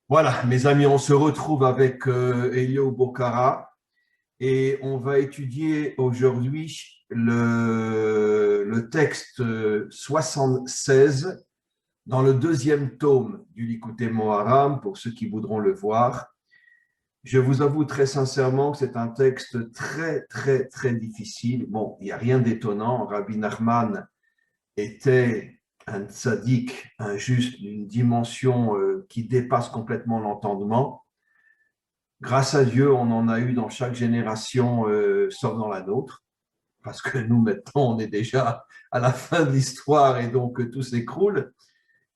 Voilà, mes amis, on se retrouve avec Elio Bocara et on va étudier aujourd'hui le texte 76 dans le deuxième tome du Likutei Moharam, pour ceux qui voudront le voir. Je vous avoue très sincèrement que c'est un texte très, très, très difficile. Bon, il n'y a rien d'étonnant. Rabbi Nachman était un tzaddik, un juste d'une dimension qui dépasse complètement l'entendement. Grâce à Dieu, on en a eu dans chaque génération, sauf dans la nôtre, parce que nous, maintenant, on est déjà à la fin de l'histoire et donc tout s'écroule.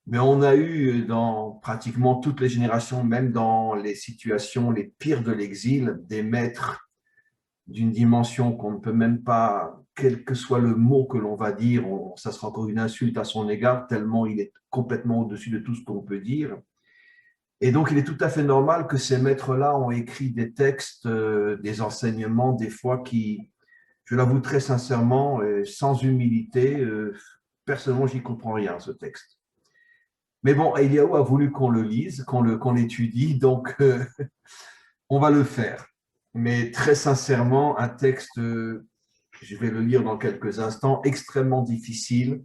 Mais on a eu dans pratiquement toutes les générations, même dans les situations les pires de l'exil, des maîtres d'une dimension qu'on ne peut même pas, quel que soit le mot que l'on va dire, ça sera encore une insulte à son égard, tellement il est complètement au-dessus de tout ce qu'on peut dire. Et donc, il est tout à fait normal que ces maîtres-là ont écrit des textes, des enseignements, des fois qui, je l'avoue très sincèrement, sans humilité, personnellement, j'y comprends rien, ce texte. Mais bon, Eliaou a voulu qu'on le lise, qu'on l'étudie, donc on va le faire. Mais très sincèrement, un texte, je vais le lire dans quelques instants, extrêmement difficile.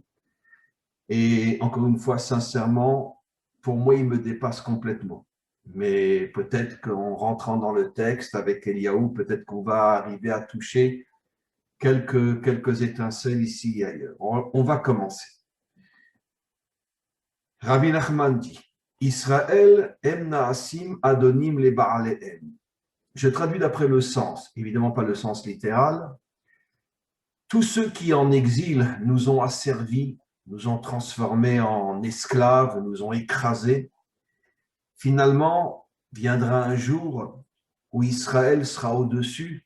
Et encore une fois, sincèrement, pour moi, il me dépasse complètement. Mais peut-être qu'en rentrant dans le texte avec Eliaou, peut-être qu'on va arriver à toucher quelques étincelles ici et ailleurs. On va commencer. Rabbi Nachman dit, Israël em naasim adonim le baalehem. Je traduis d'après le sens, évidemment pas le sens littéral. Tous ceux qui en exil nous ont asservis, nous ont transformés en esclaves, nous ont écrasés. Finalement, viendra un jour où Israël sera au-dessus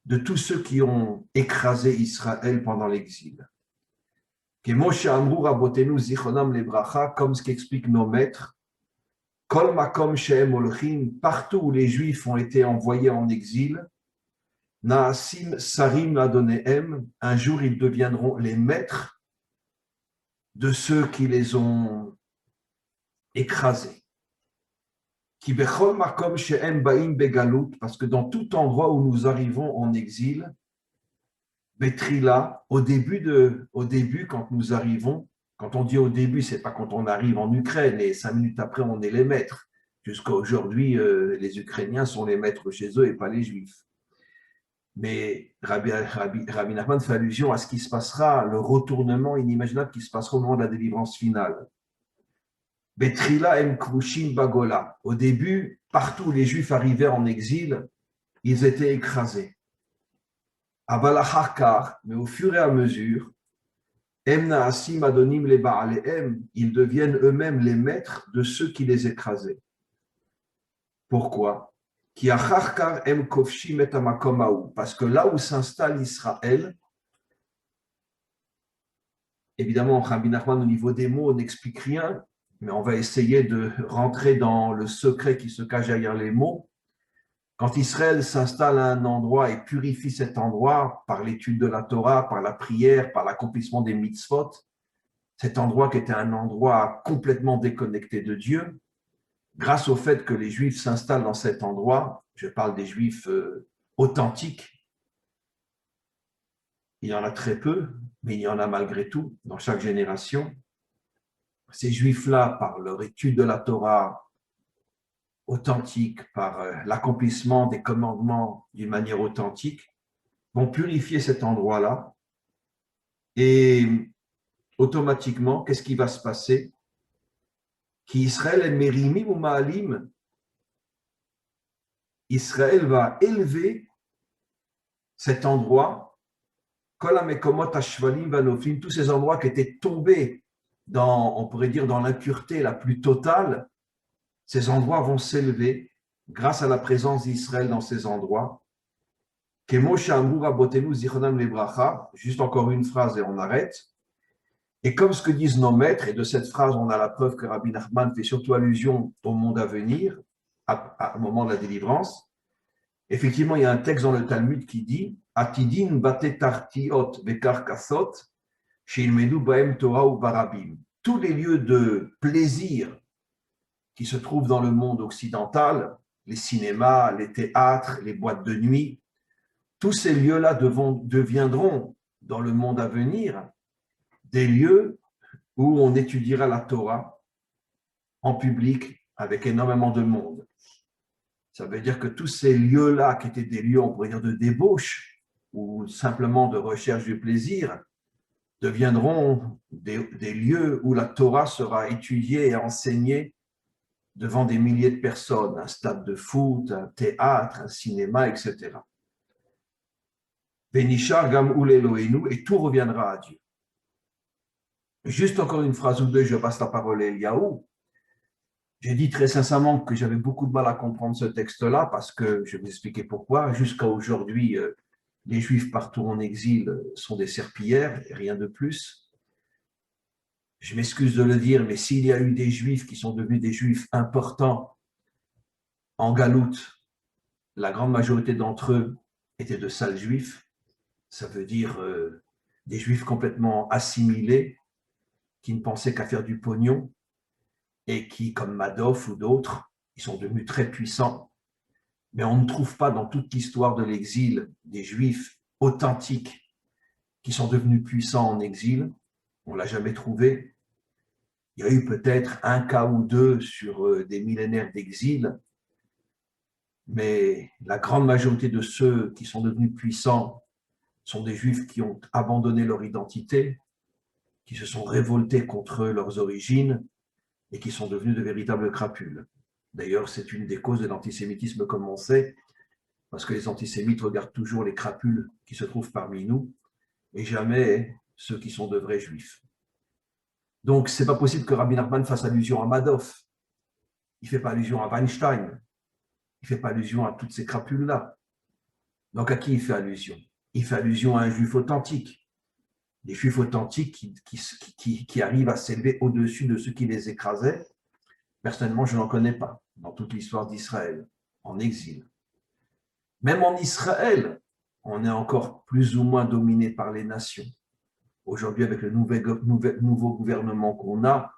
de tous ceux qui ont écrasé Israël pendant l'exil. Comme ce qu'expliquent nos maîtres, Kol makom shehem olchim, partout où les Juifs ont été envoyés en exil, Naasim sarim adonehem, un jour ils deviendront les maîtres de ceux qui les ont écrasés. Parce que dans tout endroit où nous arrivons en exil, Betrila, au début, quand nous arrivons, quand on dit au début, c'est pas quand on arrive en Ukraine et 5 minutes après, on est les maîtres. Jusqu'à aujourd'hui, les Ukrainiens sont les maîtres chez eux et pas les Juifs. Mais Rabbi Nachman fait allusion à ce qui se passera, le retournement inimaginable qui se passera au moment de la délivrance finale. Betrila em krushim bagola. Au début, partout où les Juifs arrivaient en exil, ils étaient écrasés. Abalachakar, mais au fur et à mesure, em naasim adonim le baalehem, ils deviennent eux-mêmes les maîtres de ceux qui les écrasaient. Pourquoi? Parce que là où s'installe Israël, évidemment, Rabbi Nachman, au niveau des mots, n'explique rien, mais on va essayer de rentrer dans le secret qui se cache derrière les mots. Quand Israël s'installe à un endroit et purifie cet endroit par l'étude de la Torah, par la prière, par l'accomplissement des mitzvot, cet endroit qui était un endroit complètement déconnecté de Dieu, grâce au fait que les Juifs s'installent dans cet endroit, je parle des Juifs authentiques, il y en a très peu, mais il y en a malgré tout dans chaque génération. Ces Juifs-là, par leur étude de la Torah authentique, par l'accomplissement des commandements d'une manière authentique, vont purifier cet endroit-là et automatiquement, qu'est-ce qui va se passer? Qu'Israël est mérimim ou maalim, Israël va élever cet endroit, tous ces endroits qui étaient tombés dans, on pourrait dire, dans l'impureté la plus totale, ces endroits vont s'élever grâce à la présence d'Israël dans ces endroits. Juste encore une phrase et on arrête. Et comme ce que disent nos maîtres, et de cette phrase, on a la preuve que Rabbi Nachman fait surtout allusion au monde à venir, au moment de la délivrance. Effectivement, il y a un texte dans le Talmud qui dit Atidin bate tartiot bekarkasot sheilmedu baem Torah ou barabim. Tous les lieux de plaisir qui se trouvent dans le monde occidental, les cinémas, les théâtres, les boîtes de nuit, tous ces lieux-là deviendront, dans le monde à venir, des lieux où on étudiera la Torah en public avec énormément de monde. Ça veut dire que tous ces lieux-là, qui étaient des lieux, on pourrait dire, de débauche ou simplement de recherche du plaisir, deviendront des lieux où la Torah sera étudiée et enseignée devant des milliers de personnes, un stade de foot, un théâtre, un cinéma, etc. Benishar gam ul Eloheinu, et tout reviendra à Dieu. Juste encore une phrase ou deux, je passe la parole à Eliaou. J'ai dit très sincèrement que j'avais beaucoup de mal à comprendre ce texte-là parce que, je vais vous expliquer pourquoi, jusqu'à aujourd'hui, les Juifs partout en exil sont des serpillères et rien de plus. Je m'excuse de le dire, mais s'il y a eu des Juifs qui sont devenus des Juifs importants en Galoute, la grande majorité d'entre eux étaient de sales Juifs. Ça veut dire des Juifs complètement assimilés, qui ne pensaient qu'à faire du pognon et qui, comme Madoff ou d'autres, ils sont devenus très puissants. Mais on ne trouve pas dans toute l'histoire de l'exil des Juifs authentiques qui sont devenus puissants en exil. On ne l'a jamais trouvé. Il y a eu peut-être un cas ou deux sur des millénaires d'exil, mais la grande majorité de ceux qui sont devenus puissants sont des Juifs qui ont abandonné leur identité, qui se sont révoltés contre leurs origines et qui sont devenus de véritables crapules. D'ailleurs, c'est une des causes de l'antisémitisme, comme on sait, parce que les antisémites regardent toujours les crapules qui se trouvent parmi nous et jamais ceux qui sont de vrais Juifs. Donc, ce n'est pas possible que Rabbi Nachman fasse allusion à Madoff. Il ne fait pas allusion à Weinstein. Il ne fait pas allusion à toutes ces crapules-là. Donc, à qui il fait allusion? Il fait allusion à un Juif authentique. Des Juifs authentiques qui arrivent à s'élever au-dessus de ceux qui les écrasaient. Personnellement, je n'en connais pas dans toute l'histoire d'Israël, en exil. Même en Israël, on est encore plus ou moins dominé par les nations. Aujourd'hui, avec le nouveau gouvernement qu'on a,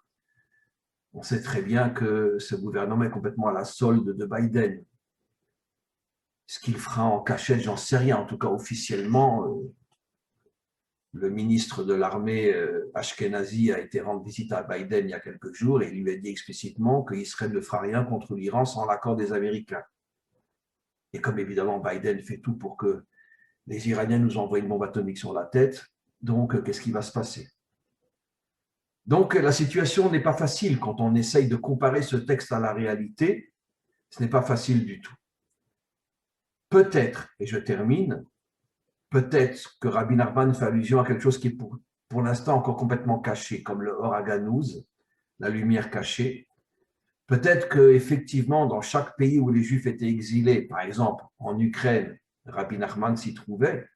on sait très bien que ce gouvernement est complètement à la solde de Biden. Ce qu'il fera en cachette, j'en sais rien. En tout cas, officiellement, le ministre de l'armée Ashkenazi a été rendre visite à Biden il y a quelques jours et il lui a dit explicitement qu'Israël ne fera rien contre l'Iran sans l'accord des Américains. Et comme évidemment Biden fait tout pour que les Iraniens nous envoient une bombe atomique sur la tête, donc qu'est-ce qui va se passer? Donc la situation n'est pas facile quand on essaye de comparer ce texte à la réalité. Ce n'est pas facile du tout. Peut-être, et je termine, peut-être que Rabbi Nachman fait allusion à quelque chose qui est pour l'instant encore complètement caché, comme le Or HaGanuz, la lumière cachée. Peut-être qu'effectivement, dans chaque pays où les Juifs étaient exilés, par exemple en Ukraine, Rabbi Nachman s'y trouvait,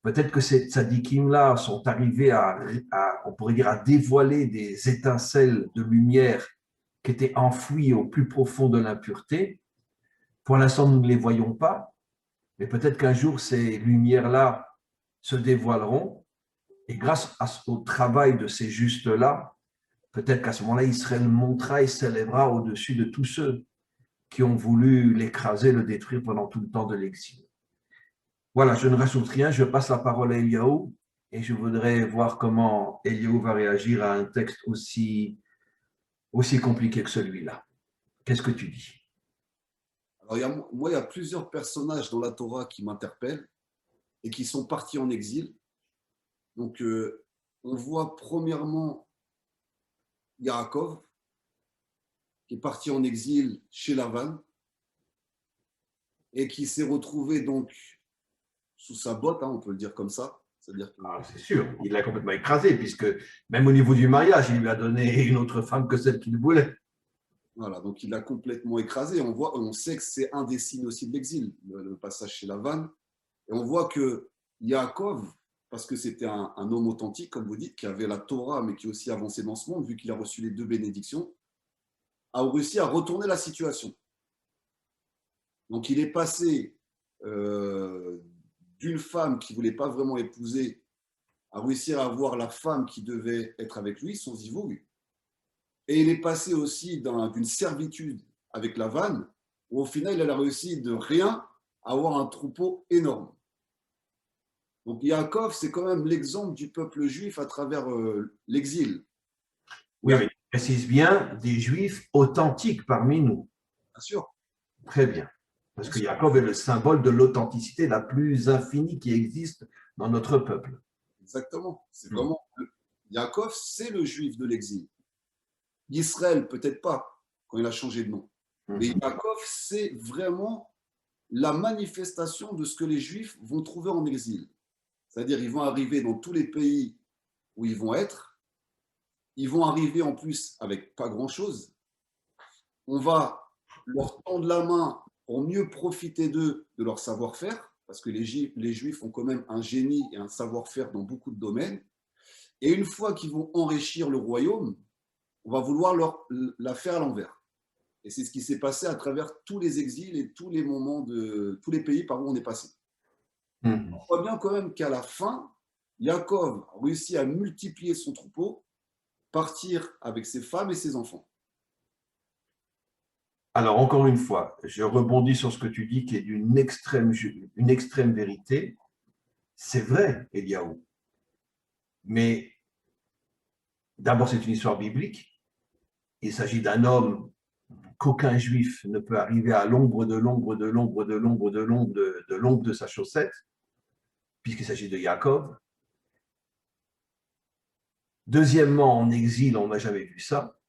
peut-être que ces tzadikim-là sont arrivés on pourrait dire, à dévoiler des étincelles de lumière qui étaient enfouies au plus profond de l'impureté. Pour l'instant, nous ne les voyons pas, mais peut-être qu'un jour, ces lumières-là se dévoileront, et grâce au travail de ces justes-là, peut-être qu'à ce moment-là, Israël montera et s'élèvera au-dessus de tous ceux qui ont voulu l'écraser, le détruire pendant tout le temps de l'exil. Voilà, je ne rajoute rien, je passe la parole à Eliaou, et je voudrais voir comment Eliaou va réagir à un texte aussi compliqué que celui-là. Qu'est-ce que tu dis? Alors, il y a plusieurs personnages dans la Torah qui m'interpellent et qui sont partis en exil. Donc, on voit premièrement Yaakov, qui est parti en exil chez Lavan et qui s'est retrouvé donc sous sa botte, on peut le dire comme ça. C'est-à-dire que... c'est sûr, il l'a complètement écrasé, puisque même au niveau du mariage, il lui a donné une autre femme que celle qu'il voulait. Voilà, donc il l'a complètement écrasé. On sait que c'est un des signes aussi de l'exil, le passage chez Lavan. Et on voit que Yaakov, parce que c'était un homme authentique, comme vous dites, qui avait la Torah, mais qui aussi avancé dans ce monde, vu qu'il a reçu les 2 bénédictions, a réussi à retourner la situation. Donc il est passé d'une femme qu'il ne voulait pas vraiment épouser à réussir à avoir la femme qui devait être avec lui, son zivougue. Et il est passé aussi d'une servitude avec Lavan, où au final, il a réussi de rien à avoir un troupeau énorme. Donc Yaakov, c'est quand même l'exemple du peuple juif à travers l'exil. Oui, mais tu précises bien des juifs authentiques parmi nous. Bien sûr. Très bien. Parce que Yaakov est le symbole de l'authenticité la plus infinie qui existe dans notre peuple. Exactement. C'est vraiment. Yaakov, c'est le juif de l'exil. Israël, peut-être pas, quand il a changé de nom. Mais Yaakov, c'est vraiment la manifestation de ce que les juifs vont trouver en exil. C'est-à-dire, ils vont arriver dans tous les pays où ils vont être. Ils vont arriver en plus avec pas grand-chose. On va leur tendre la main pour mieux profiter d'eux, de leur savoir-faire, parce que les Juifs ont quand même un génie et un savoir-faire dans beaucoup de domaines. Et une fois qu'ils vont enrichir le royaume, on va vouloir la faire à l'envers. Et c'est ce qui s'est passé à travers tous les exils et tous les moments tous les pays par où on est passé. On voit bien quand même qu'à la fin, Yaakov réussit à multiplier son troupeau, partir avec ses femmes et ses enfants. Alors, encore une fois, je rebondis sur ce que tu dis qui est une extrême vérité. C'est vrai, Eliaou. Mais d'abord, c'est une histoire biblique. Il s'agit d'un homme qu'aucun juif ne peut arriver à l'ombre de sa chaussette, puisqu'il s'agit de Yaakov. Deuxièmement, en exil, on n'a jamais vu ça.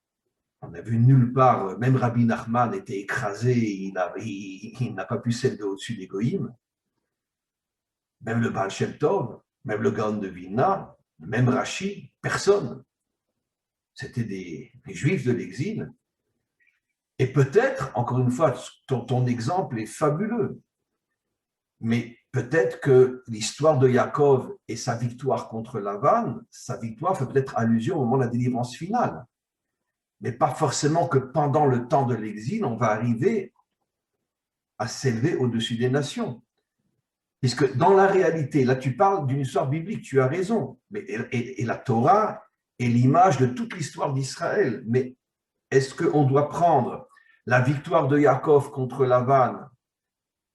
On n'a vu nulle part, même Rabbi Nachman était écrasé, il n'a pas pu s'élever au-dessus des goïms. Même le Baal Shem Tov, même le Gaon de Vilna, même Rashi, personne. C'était des juifs de l'exil. Et peut-être, encore une fois, ton exemple est fabuleux. Mais peut-être que l'histoire de Yaakov et sa victoire contre Lavan, sa victoire fait peut-être allusion au moment de la délivrance finale. Mais pas forcément que pendant le temps de l'exil, on va arriver à s'élever au-dessus des nations. Puisque dans la réalité, là tu parles d'une histoire biblique, tu as raison, mais, et la Torah est l'image de toute l'histoire d'Israël. Mais est-ce qu'on doit prendre la victoire de Yaakov contre Lavan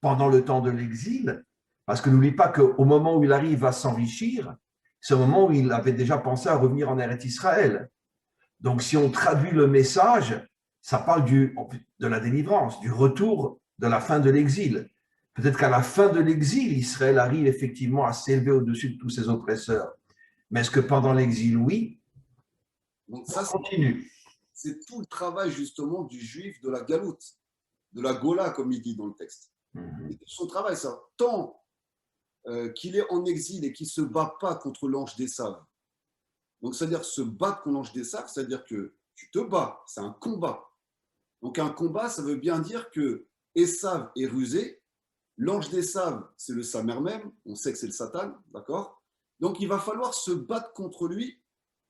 pendant le temps de l'exil? Parce que n'oublie pas qu'au moment où il arrive à s'enrichir, c'est au moment où il avait déjà pensé à revenir en Eretz Israël. Donc si on traduit le message, ça parle de la délivrance, du retour de la fin de l'exil. Peut-être qu'à la fin de l'exil, Israël arrive effectivement à s'élever au-dessus de tous ses oppresseurs. Mais est-ce que pendant l'exil, oui? Donc ça, continue. C'est tout le travail justement du juif de la galoute, de la Gola, comme il dit dans le texte. C'est son travail, ça. Tant qu'il est en exil et qu'il ne se bat pas contre l'ange d'Esav. Donc, c'est-à-dire se battre contre l'ange d'Esav, c'est-à-dire que tu te bats, c'est un combat. Donc, un combat, ça veut bien dire que Esav est rusé. L'ange d'Esav, c'est le Samer même, on sait que c'est le Satan, d'accord? Donc, il va falloir se battre contre lui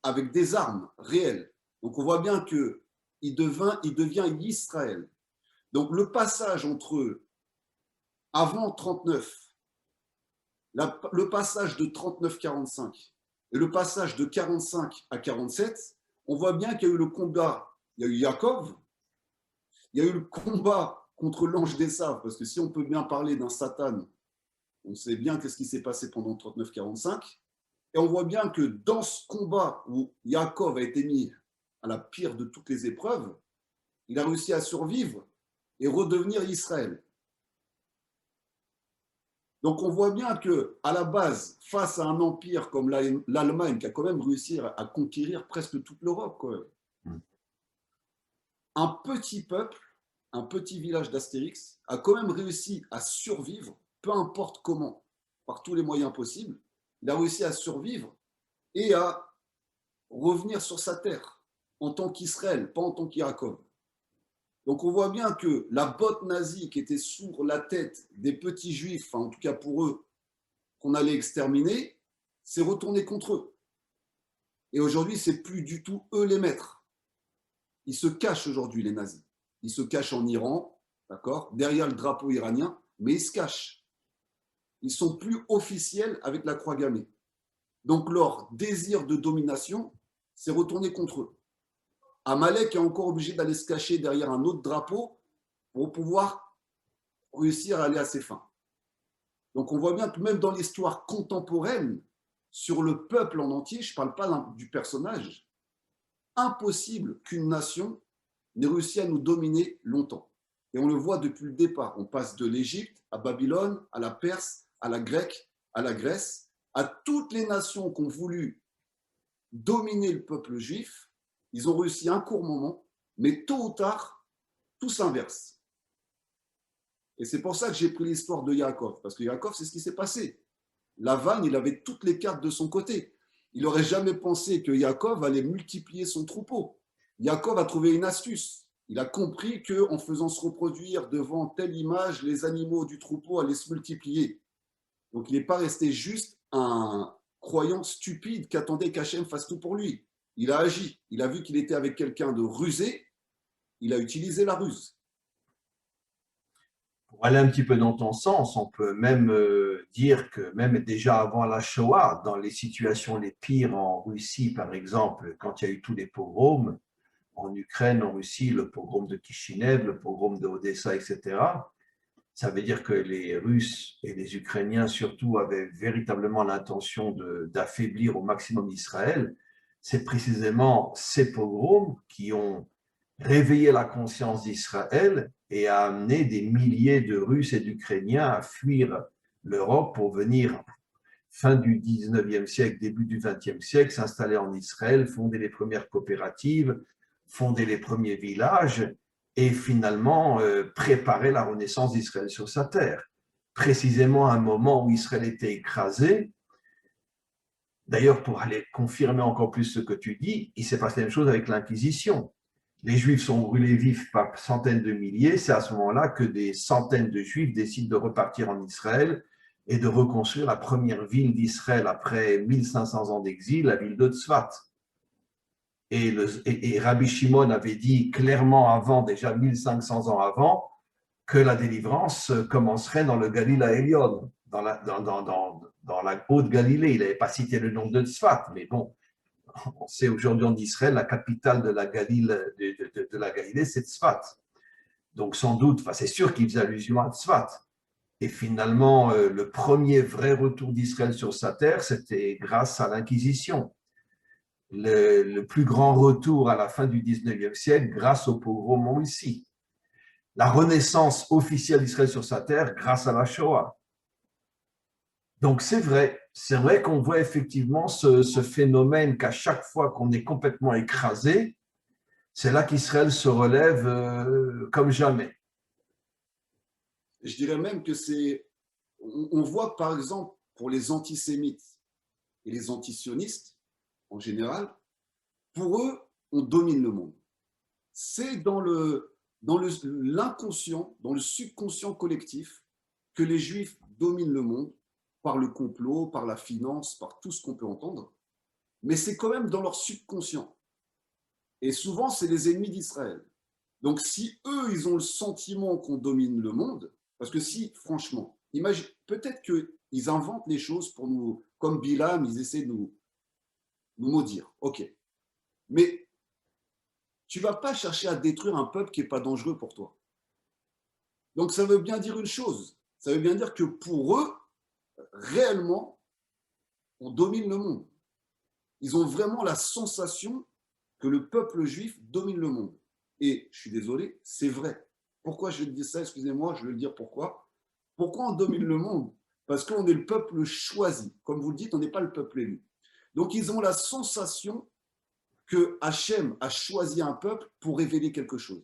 avec des armes réelles. Donc, on voit bien qu'il devient Israël. Donc, le passage entre avant 39, le passage de 39-45 et le passage de 45 à 47, on voit bien qu'il y a eu le combat, il y a eu Yaakov, il y a eu le combat contre l'ange d'Esav, parce que si on peut bien parler d'un Satan, on sait bien qu'est-ce qui s'est passé pendant 39-45, et on voit bien que dans ce combat où Yaakov a été mis à la pire de toutes les épreuves, il a réussi à survivre et redevenir Israël. Donc on voit bien qu'à la base, face à un empire comme l'Allemagne, qui a quand même réussi à conquérir presque toute l'Europe, un petit peuple, un petit village d'Astérix, a quand même réussi à survivre, peu importe comment, par tous les moyens possibles. Il a réussi à survivre et à revenir sur sa terre en tant qu'Israël, pas en tant qu'Yaakov. Donc on voit bien que la botte nazie qui était sur la tête des petits juifs, enfin, en tout cas pour eux, qu'on allait exterminer, s'est retournée contre eux. Et aujourd'hui, c'est plus du tout eux les maîtres. Ils se cachent aujourd'hui, les nazis. Ils se cachent en Iran, d'accord, derrière le drapeau iranien, mais ils se cachent. Ils sont plus officiels avec la croix gammée. Donc leur désir de domination s'est retourné contre eux. Amalek est encore obligé d'aller se cacher derrière un autre drapeau pour pouvoir réussir à aller à ses fins. Donc on voit bien que même dans l'histoire contemporaine, sur le peuple en entier, je ne parle pas du personnage, impossible qu'une nation n'ait réussi à nous dominer longtemps. Et on le voit depuis le départ. On passe de l'Égypte à Babylone, à la Perse, à la Grecque, à la Grèce, à toutes les nations qui ont voulu dominer le peuple juif. Ils ont réussi un court moment, mais tôt ou tard, tout s'inverse. Et c'est pour ça que j'ai pris l'histoire de Yaakov, parce que Yaakov, c'est ce qui s'est passé. Lavan, il avait toutes les cartes de son côté. Il n'aurait jamais pensé que Yaakov allait multiplier son troupeau. Yaakov a trouvé une astuce. Il a compris qu'en faisant se reproduire devant telle image, les animaux du troupeau allaient se multiplier. Donc il n'est pas resté juste un croyant stupide qui attendait qu'Hachem fasse tout pour lui. Il a agi. Il a vu qu'il était avec quelqu'un de rusé. Il a utilisé la ruse. Pour aller un petit peu dans ton sens, on peut même dire que même déjà avant la Shoah, dans les situations les pires en Russie, par exemple, quand il y a eu tous les pogroms, en Ukraine, en Russie, le pogrom de Kishinev, le pogrom de Odessa, etc., ça veut dire que les Russes et les Ukrainiens surtout avaient véritablement l'intention d'affaiblir au maximum Israël. C'est précisément ces pogroms qui ont réveillé la conscience d'Israël et a amené des milliers de Russes et d'Ukrainiens à fuir l'Europe pour venir, fin du 19e siècle, début du 20e siècle, s'installer en Israël, fonder les premières coopératives, fonder les premiers villages et finalement préparer la renaissance d'Israël sur sa terre. Précisément à un moment où Israël était écrasé. D'ailleurs, pour aller confirmer encore plus ce que tu dis, il s'est passé la même chose avec l'Inquisition. Les Juifs sont brûlés vifs par centaines de milliers. C'est à ce moment-là que des centaines de Juifs décident de repartir en Israël et de reconstruire la première ville d'Israël après 1500 ans d'exil, la ville de Tzfat. Et Rabbi Shimon avait dit clairement avant, déjà 1500 ans avant, que la délivrance commencerait dans le Galil à Elion, dans la Haute-Galilée. Il n'avait pas cité le nom de Tzfat, mais bon, on sait aujourd'hui en Israël, la capitale de la Galilée, c'est Tzfat. Donc sans doute, c'est sûr qu'il faisait allusion à Tzfat. Et finalement, le premier vrai retour d'Israël sur sa terre, c'était grâce à l'Inquisition. Le plus grand retour à la fin du 19e siècle grâce au pogrom en Russie. La renaissance officielle d'Israël sur sa terre grâce à la Shoah. Donc c'est vrai qu'on voit effectivement ce phénomène qu'à chaque fois qu'on est complètement écrasé, c'est là qu'Israël se relève comme jamais. Je dirais même que on voit par exemple pour les antisémites et les antisionistes en général, pour eux, on domine le monde. C'est dans l'inconscient, dans le subconscient collectif que les Juifs dominent le monde par le complot, par la finance, par tout ce qu'on peut entendre, mais c'est quand même dans leur subconscient. Et souvent, c'est les ennemis d'Israël. Donc, si eux, ils ont le sentiment qu'on domine le monde, parce que si, franchement, imagine, peut-être qu'ils inventent les choses pour nous, comme Bilam, ils essaient de nous maudire, ok. Mais tu ne vas pas chercher à détruire un peuple qui n'est pas dangereux pour toi. Donc, ça veut bien dire une chose, ça veut bien dire que pour eux, réellement, on domine le monde. Ils ont vraiment la sensation que le peuple juif domine le monde. Et je suis désolé, c'est vrai. Pourquoi je dis ça? Excusez-moi, je vais le dire pourquoi. Pourquoi on domine le monde? Parce qu'on est le peuple choisi. Comme vous le dites, on n'est pas le peuple élu. Donc, ils ont la sensation que Hachem a choisi un peuple pour révéler quelque chose.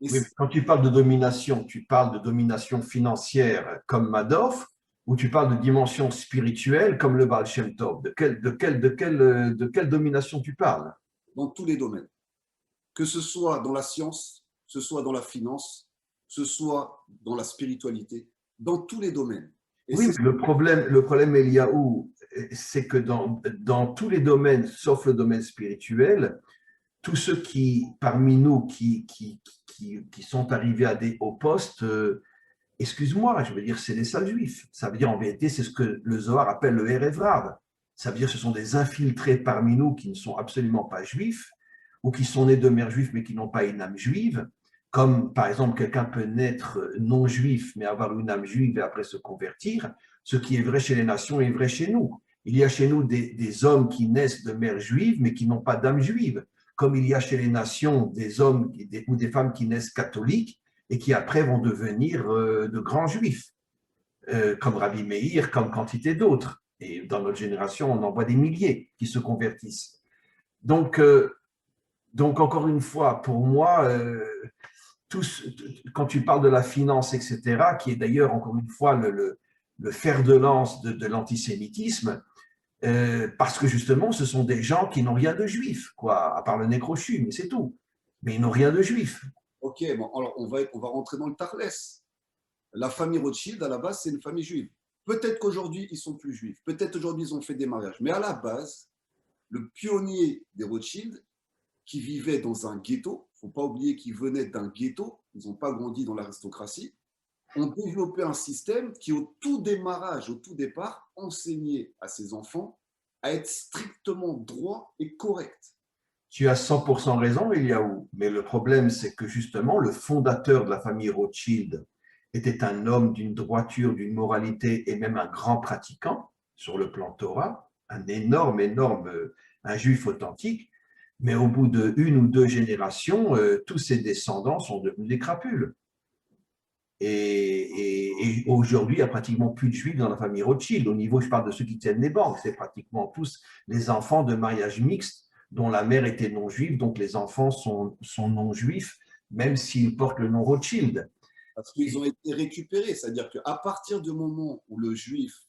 Oui, quand tu parles de domination financière comme Madoff, ou tu parles de dimension spirituelle comme le Baal Shem Tov? De quelle domination tu parles? Dans tous les domaines. Que ce soit dans la science, que ce soit dans la finance, que ce soit dans la spiritualité, dans tous les domaines. Et oui, le problème, Eliaou, c'est que dans tous les domaines, sauf le domaine spirituel, tous ceux parmi nous qui sont arrivés à des hauts postes, excuse-moi, je veux dire, c'est les sales juifs. Ça veut dire, en vérité, c'est ce que le Zohar appelle le Erev Rav. Ça veut dire, ce sont des infiltrés parmi nous qui ne sont absolument pas juifs. ou qui sont nés de mère juive mais qui n'ont pas une âme juive, comme par exemple quelqu'un peut naître non juif mais avoir une âme juive et après se convertir. Ce qui est vrai chez les nations est vrai chez nous. Il y a chez nous des hommes qui naissent de mère juive mais qui n'ont pas d'âme juive, comme il y a chez les nations des hommes ou des femmes qui naissent catholiques et qui après vont devenir de grands juifs, comme Rabbi Meir, comme quantité d'autres. Et dans notre génération, on en voit des milliers qui se convertissent. Donc, encore une fois, pour moi, quand tu parles de la finance, etc., qui est d'ailleurs, encore une fois, le fer de lance de l'antisémitisme, parce que justement, ce sont des gens qui n'ont rien de juif, quoi, à part le nez crochu, mais c'est tout. Mais ils n'ont rien de juif. Ok, bon, alors on va rentrer dans le Tarles. La famille Rothschild, à la base, c'est une famille juive. Peut-être qu'aujourd'hui, ils sont plus juifs. Peut-être aujourd'hui, ils ont fait des mariages. Mais à la base, le pionnier des Rothschild, qui vivait dans un ghetto, il ne faut pas oublier qu'ils venaient d'un ghetto, ils n'ont pas grandi dans l'aristocratie, ont développé un système qui, au tout démarrage, au tout départ, enseignait à ses enfants à être strictement droit et correct. Tu as 100% raison, Eliaou, mais le problème, c'est que justement, le fondateur de la famille Rothschild était un homme d'une droiture, d'une moralité et même un grand pratiquant sur le plan Torah, un énorme, un juif authentique, mais au bout d'une ou deux générations, tous ses descendants sont devenus des crapules. Et aujourd'hui, il n'y a pratiquement plus de juifs dans la famille Rothschild. Au niveau, je parle de ceux qui tiennent les banques, c'est pratiquement tous les enfants de mariage mixte dont la mère était non-juive, donc les enfants sont non-juifs, même s'ils portent le nom Rothschild. Parce qu'ils ont été récupérés, c'est-à-dire qu'à partir du moment où le juif,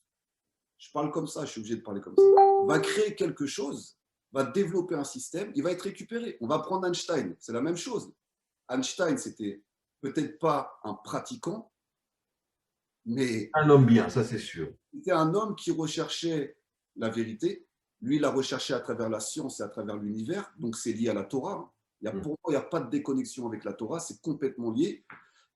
je parle comme ça, je suis obligé de parler comme ça, va créer quelque chose, va développer un système, il va être récupéré. On va prendre Einstein, c'est la même chose. Einstein, c'était peut-être pas un pratiquant, mais un homme bien, ça c'est sûr. C'était un homme qui recherchait la vérité. Lui, il a recherché à travers la science et à travers l'univers, donc c'est lié à la Torah. Pour moi, il n'y a pas de déconnexion avec la Torah, c'est complètement lié.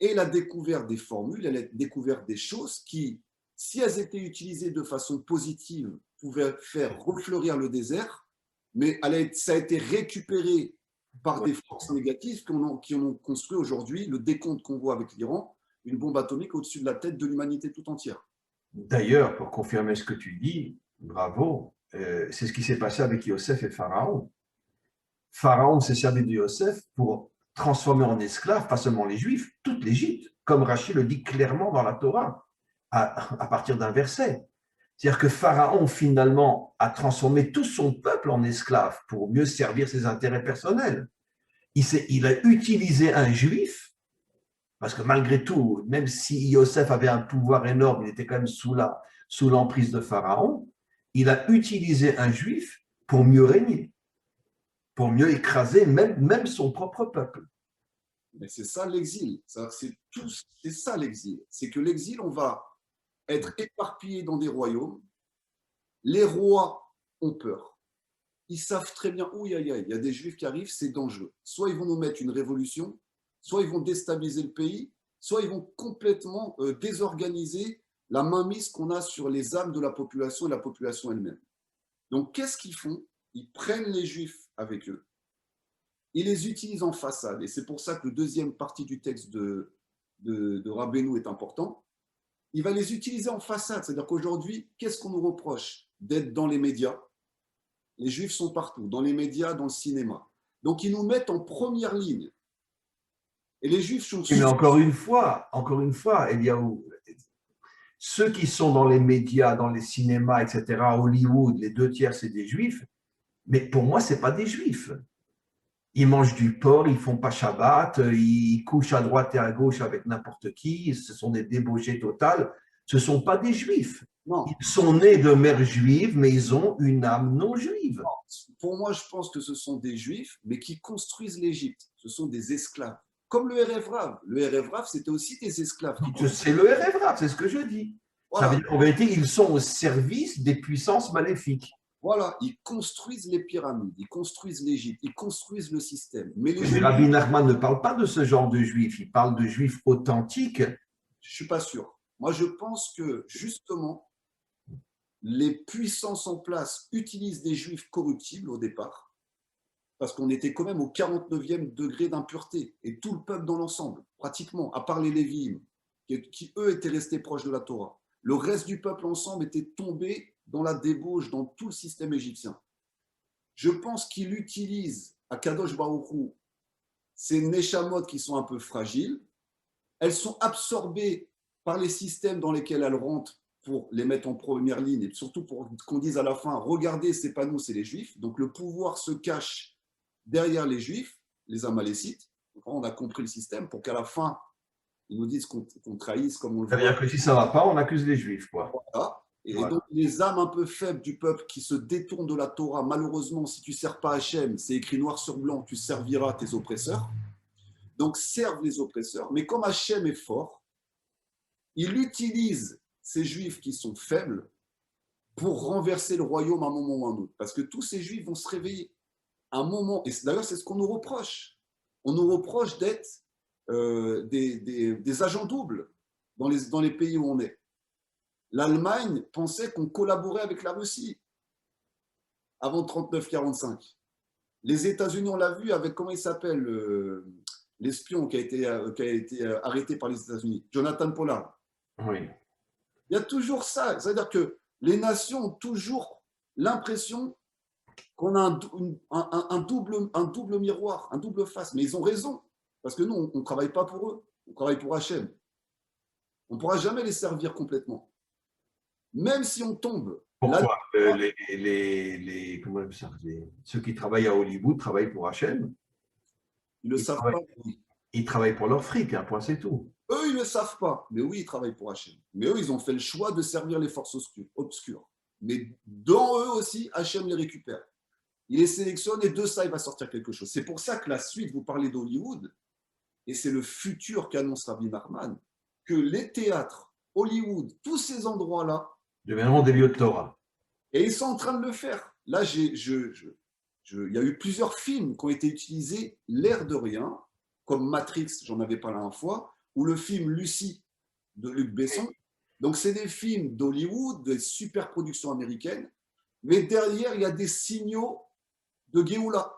Et il a découvert des formules, il a découvert des choses qui, si elles étaient utilisées de façon positive, pouvaient faire refleurir le désert, mais ça a été récupéré par des forces négatives qui ont construit aujourd'hui le décompte qu'on voit avec l'Iran, une bombe atomique au-dessus de la tête de l'humanité tout entière. D'ailleurs, pour confirmer ce que tu dis, bravo, c'est ce qui s'est passé avec Yosef et Pharaon. Pharaon s'est servi de Yosef pour transformer en esclaves, pas seulement les Juifs, toute l'Égypte, comme Rachid le dit clairement dans la Torah, à partir d'un verset. C'est-à-dire que Pharaon, finalement, a transformé tout son peuple en esclaves pour mieux servir ses intérêts personnels. Il a utilisé un Juif, parce que malgré tout, même si Yosef avait un pouvoir énorme, il était quand même sous l'emprise de Pharaon, il a utilisé un Juif pour mieux régner, pour mieux écraser même son propre peuple. Mais c'est ça l'exil. C'est ça l'exil. C'est que l'exil, on va être éparpillé dans des royaumes. Les rois ont peur. Ils savent très bien, il y a des juifs qui arrivent, c'est dangereux. Soit ils vont nous mettre une révolution, soit ils vont déstabiliser le pays, soit ils vont complètement désorganiser la mainmise qu'on a sur les âmes de la population et la population elle-même. Donc, qu'est-ce qu'ils font? Ils prennent les juifs avec eux. Ils les utilisent en façade. Et c'est pour ça que le deuxième partie du texte de Rabbeinu est important. Il va les utiliser en façade. C'est-à-dire qu'aujourd'hui, qu'est-ce qu'on nous reproche? D'être dans les médias. Les juifs sont partout, dans les médias, dans le cinéma. Donc, ils nous mettent en première ligne. Et les juifs sont... Mais encore une fois, Eliaou, ceux qui sont dans les médias, dans les cinémas, etc., Hollywood, les 2 tiers, c'est des juifs. Mais pour moi, ce n'est pas des juifs. Ils mangent du porc, ils ne font pas Shabbat, ils couchent à droite et à gauche avec n'importe qui, ce sont des débauchés totales. Ce ne sont pas des juifs. Non. Ils sont nés de mère juive, mais ils ont une âme non juive. Non. Pour moi, je pense que ce sont des juifs, mais qui construisent l'Égypte. Ce sont des esclaves. Comme le Erev Rav. Le Erev Rav, c'était aussi des esclaves. C'est le Erev Rav, c'est ce que je dis. Voilà. Ça veut dire qu'en vérité, ils sont au service des puissances maléfiques. Voilà, ils construisent les pyramides, ils construisent l'Égypte, ils construisent le système. Mais Rabbi Nachman ne parle pas de ce genre de juifs, il parle de juifs authentiques. Je ne suis pas sûr. Moi, je pense que justement, les puissances en place utilisent des juifs corruptibles au départ parce qu'on était quand même au 49e degré d'impureté, et tout le peuple dans l'ensemble, pratiquement, à part les Lévi'im, qui eux étaient restés proches de la Torah. Le reste du peuple ensemble était tombé dans la débauche, dans tout le système égyptien. Je pense qu'il utilise à Kadosh Baruch Hu ces Neshamot qui sont un peu fragiles. Elles sont absorbées par les systèmes dans lesquels elles rentrent pour les mettre en première ligne et surtout pour qu'on dise à la fin, regardez, c'est pas nous, c'est les Juifs. Donc le pouvoir se cache derrière les Juifs, les Amalécites. On a compris le système pour qu'à la fin, ils nous disent qu'on trahisse comme on le voit. C'est-à-dire que si ça ne va pas, on accuse les Juifs, quoi. Voilà. Et Voilà. donc, les âmes un peu faibles du peuple qui se détournent de la Torah, malheureusement, si tu ne sers pas Hachem, c'est écrit noir sur blanc, tu serviras tes oppresseurs. Donc, servent les oppresseurs. Mais comme Hachem est fort, il utilise ces Juifs qui sont faibles pour renverser le royaume à un moment ou à un autre. Parce que tous ces Juifs vont se réveiller à un moment. Et d'ailleurs, c'est ce qu'on nous reproche. On nous reproche d'être des agents doubles dans les pays où on est. L'Allemagne pensait qu'on collaborait avec la Russie avant 39-45. Les États-Unis, on l'a vu avec, comment il s'appelle, l'espion qui a été arrêté par les États-Unis, Jonathan Pollard. Oui. Il y a toujours ça. C'est-à-dire que les nations ont toujours l'impression qu'on a un double miroir, un double face. Mais ils ont raison. Parce que nous, on ne travaille pas pour eux. On travaille pour Hachem. On ne pourra jamais les servir complètement. Même si on tombe. Pourquoi ceux qui travaillent à Hollywood travaillent pour Hachem. Ils ne le savent pas. Ils travaillent pour leur fric, un point, c'est tout. Eux, ils ne le savent pas. Mais oui, ils travaillent pour Hachem. Mais eux, ils ont fait le choix de servir les forces obscures. Mais dans eux aussi, Hachem les récupère. Il les sélectionne et de ça, il va sortir quelque chose. C'est pour ça que la suite, vous parlez d'Hollywood, et c'est le futur qu'annonce Rabbi Nachman, que les théâtres, Hollywood, tous ces endroits-là, deviendront des lieux de Torah. Et ils sont en train de le faire. Là, il y a eu plusieurs films qui ont été utilisés, l'air de rien, comme Matrix, j'en avais parlé une fois, ou le film Lucie de Luc Besson. Donc, c'est des films d'Hollywood, des super productions américaines, mais derrière, il y a des signaux de Géoula.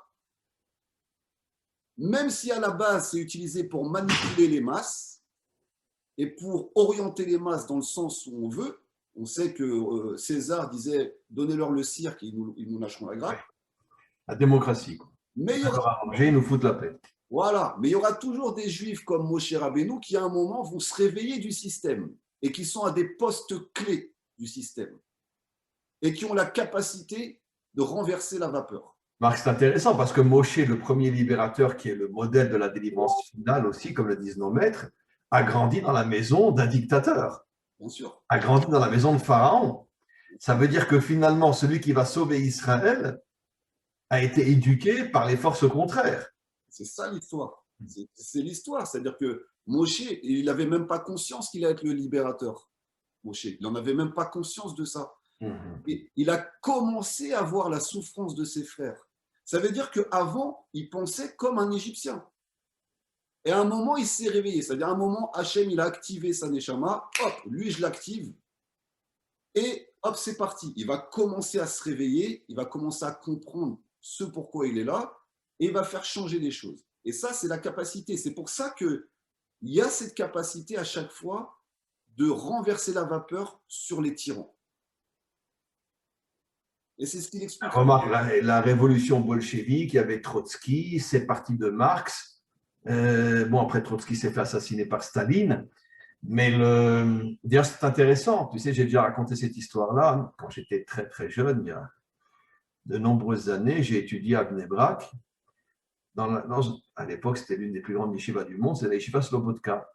Même si à la base, c'est utilisé pour manipuler les masses et pour orienter les masses dans le sens où on veut, on sait que César disait « Donnez-leur le cirque et ils nous lâcheront la grappe. » La démocratie. Quoi. Mais il y aura... Ils nous foutent la paix. Voilà, mais il y aura toujours des Juifs comme Moshe Rabbeinu qui, à un moment, vont se réveiller du système et qui sont à des postes clés du système et qui ont la capacité de renverser la vapeur. Marc, c'est intéressant parce que Moshe, le premier libérateur qui est le modèle de la délivrance finale aussi, comme le disent nos maîtres, a grandi dans la maison d'un dictateur. Bien sûr. A grandi dans la maison de Pharaon. Ça veut dire que finalement, celui qui va sauver Israël a été éduqué par les forces contraires. C'est ça l'histoire. C'est l'histoire. C'est-à-dire que Moshe, il n'avait même pas conscience qu'il allait être le libérateur. Moshe, il n'en avait même pas conscience de ça. Et il a commencé à voir la souffrance de ses frères. Ça veut dire qu'avant, il pensait comme un Égyptien. Et à un moment, il s'est réveillé. C'est-à-dire, à un moment, Hachem, il a activé sa Neshama. Hop, lui, je l'active. Et hop, c'est parti. Il va commencer à se réveiller. Il va commencer à comprendre ce pourquoi il est là. Et il va faire changer les choses. Et ça, c'est la capacité. C'est pour ça qu'il y a cette capacité à chaque fois de renverser la vapeur sur les tyrans. Et c'est ce qu'il explique. Remarque, la révolution bolchevique, il y avait Trotsky, c'est parti de Marx. Bon, après, Trotsky s'est fait assassiner par Staline. Mais d'ailleurs, c'est intéressant. Tu sais, j'ai déjà raconté cette histoire-là. Quand j'étais très, très jeune, il y a de nombreuses années, j'ai étudié à Bnei Brak. À l'époque, c'était l'une des plus grandes yeshivas du monde, c'est la yeshiva Slobodka.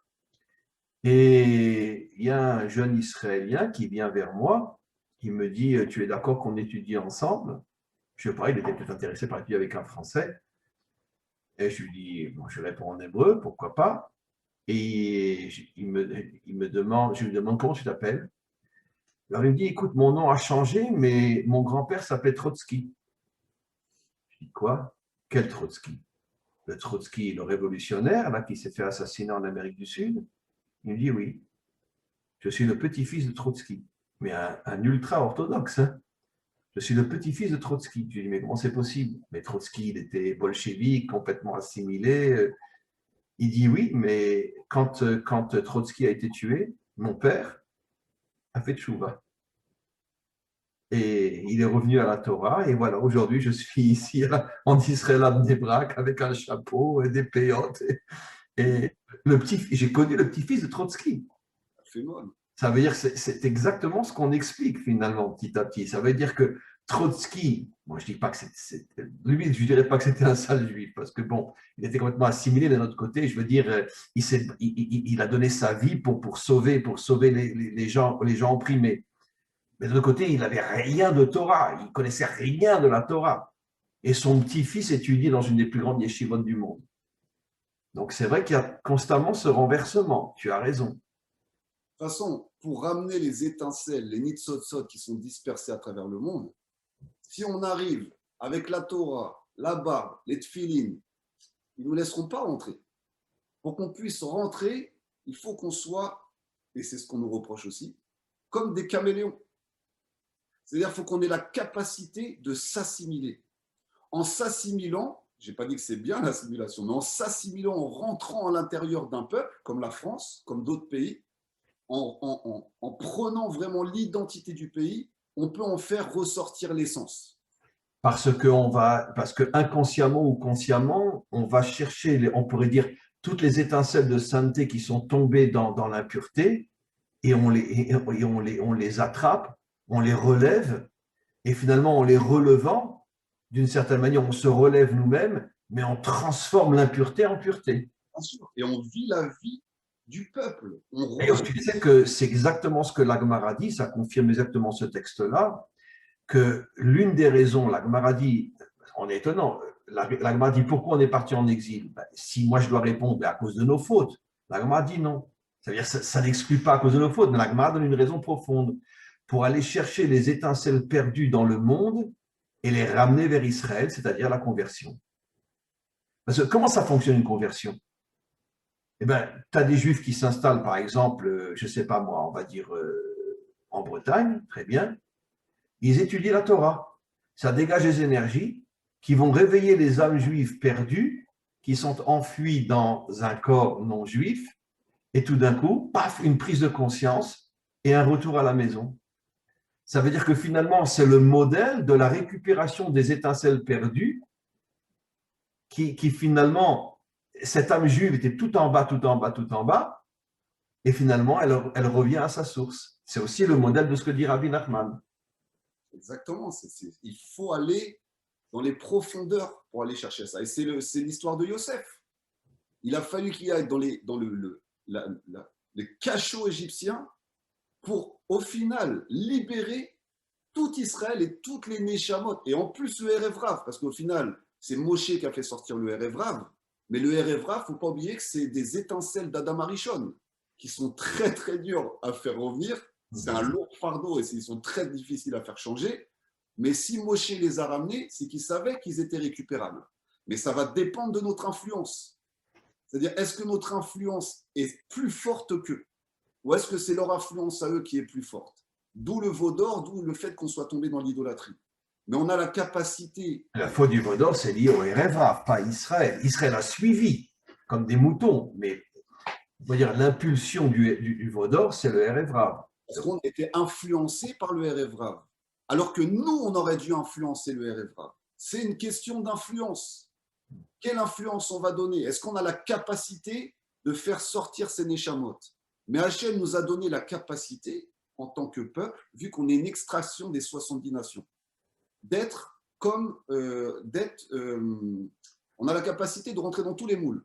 Et il y a un jeune Israélien qui vient vers moi, qui me dit « Tu es d'accord qu'on étudie ensemble ?» Je sais pas, il était peut-être intéressé par étudier avec un Français. Et je lui dis, bon, je réponds en hébreu, pourquoi pas. Et je lui demande comment tu t'appelles. Alors il me dit, écoute, mon nom a changé, mais mon grand-père s'appelait Trotsky. Je dis, quoi? Quel Trotsky? Le Trotsky, le révolutionnaire, là, qui s'est fait assassiner en Amérique du Sud. Il me dit, oui, je suis le petit-fils de Trotsky, mais un ultra-orthodoxe. Hein. je suis le petit-fils de Trotsky. Je lui dis, mais comment c'est possible? Mais Trotsky, il était bolchevique, complètement assimilé. Il dit, oui, mais quand Trotsky a été tué, mon père a fait tchouva. Et il est revenu à la Torah. Et voilà, aujourd'hui, je suis ici en Israël à Bnei Brak avec un chapeau et des péotes. Et j'ai connu le petit-fils de Trotsky. Ça veut dire que c'est exactement ce qu'on explique finalement petit à petit. Ça veut dire que Trotsky, moi je dis pas que lui, je dirais pas que c'était un sale juif parce que bon, il était complètement assimilé de notre côté. Je veux dire, il a donné sa vie pour sauver les gens opprimés. Mais de l'autre côté, il n'avait rien de Torah, il connaissait rien de la Torah. Et son petit-fils étudie dans une des plus grandes yeshivot du monde. Donc c'est vrai qu'il y a constamment ce renversement. Tu as raison. De toute façon, pour ramener les étincelles, les nitzotzot qui sont dispersés à travers le monde, si on arrive avec la Torah, la barre, les tfilines, ils ne nous laisseront pas rentrer. Pour qu'on puisse rentrer, il faut qu'on soit, et c'est ce qu'on nous reproche aussi, comme des caméléons. C'est-à-dire qu'il faut qu'on ait la capacité de s'assimiler. En s'assimilant, je n'ai pas dit que c'est bien l'assimilation, mais en s'assimilant, en rentrant à l'intérieur d'un peuple, comme la France, comme d'autres pays, en prenant vraiment l'identité du pays, on peut en faire ressortir l'essence. Parce que inconsciemment ou consciemment, on va chercher, on pourrait dire, toutes les étincelles de sainteté qui sont tombées dans l'impureté et on les attrape, on les relève et finalement, en les relevant, d'une certaine manière, on se relève nous-mêmes, mais on transforme l'impureté en pureté. Bien sûr. Et on vit la vie du peuple. Et tu sais que c'est exactement ce que l'Agmara dit, ça confirme exactement ce texte-là, que l'une des raisons, l'Agmara dit, on est étonnant, l'Agmara dit pourquoi on est parti en exil? Si moi je dois répondre, à cause de nos fautes. L'Agmara dit non. C'est-à-dire ça n'exclut pas à cause de nos fautes, mais l'Agmara donne une raison profonde pour aller chercher les étincelles perdues dans le monde et les ramener vers Israël, c'est-à-dire la conversion. Parce que comment ça fonctionne une conversion? Eh bien, tu as des juifs qui s'installent, par exemple, je ne sais pas moi, on va dire en Bretagne, très bien, ils étudient la Torah. Ça dégage des énergies qui vont réveiller les âmes juives perdues, qui sont enfuies dans un corps non juif, et tout d'un coup, paf, une prise de conscience et un retour à la maison. Ça veut dire que finalement, c'est le modèle de la récupération des étincelles perdues qui finalement, cette âme juive était tout en bas, tout en bas, tout en bas, et finalement, elle revient à sa source. C'est aussi le modèle de ce que dit Rabbi Nachman. Exactement. Il faut aller dans les profondeurs pour aller chercher ça. Et c'est l'histoire de Yosef. Il a fallu qu'il aille dans les cachots égyptiens pour, au final, libérer tout Israël et toutes les Neshamot. Et en plus, le Erev Rav, parce qu'au final, c'est Moshe qui a fait sortir le Erev Rav. Mais le Erev Rav, il ne faut pas oublier que c'est des étincelles d'Adam Arishon qui sont très, très dures à faire revenir. C'est un lourd fardeau et ils sont très difficiles à faire changer. Mais si Moshe les a ramenés, c'est qu'il savait qu'ils étaient récupérables. Mais ça va dépendre de notre influence. C'est-à-dire, est-ce que notre influence est plus forte qu'eux? Ou est-ce que c'est leur influence à eux qui est plus forte? D'où le veau d'or, d'où le fait qu'on soit tombé dans l'idolâtrie. Mais on a la capacité… La faute du veau d'or, c'est lié au Erev Rav, pas à Israël. Israël a suivi comme des moutons, mais on va dire l'impulsion du veau d'or, c'est le Erev Rav. Parce qu'on était influencé par le Erev Rav. Alors que nous, on aurait dû influencer le Erev Rav. C'est une question d'influence. Quelle influence on va donner? Est-ce qu'on a la capacité de faire sortir ces Neshamot? Mais Hachem nous a donné la capacité, en tant que peuple, vu qu'on est une extraction des 70 nations, d'être comme… on a la capacité de rentrer dans tous les moules.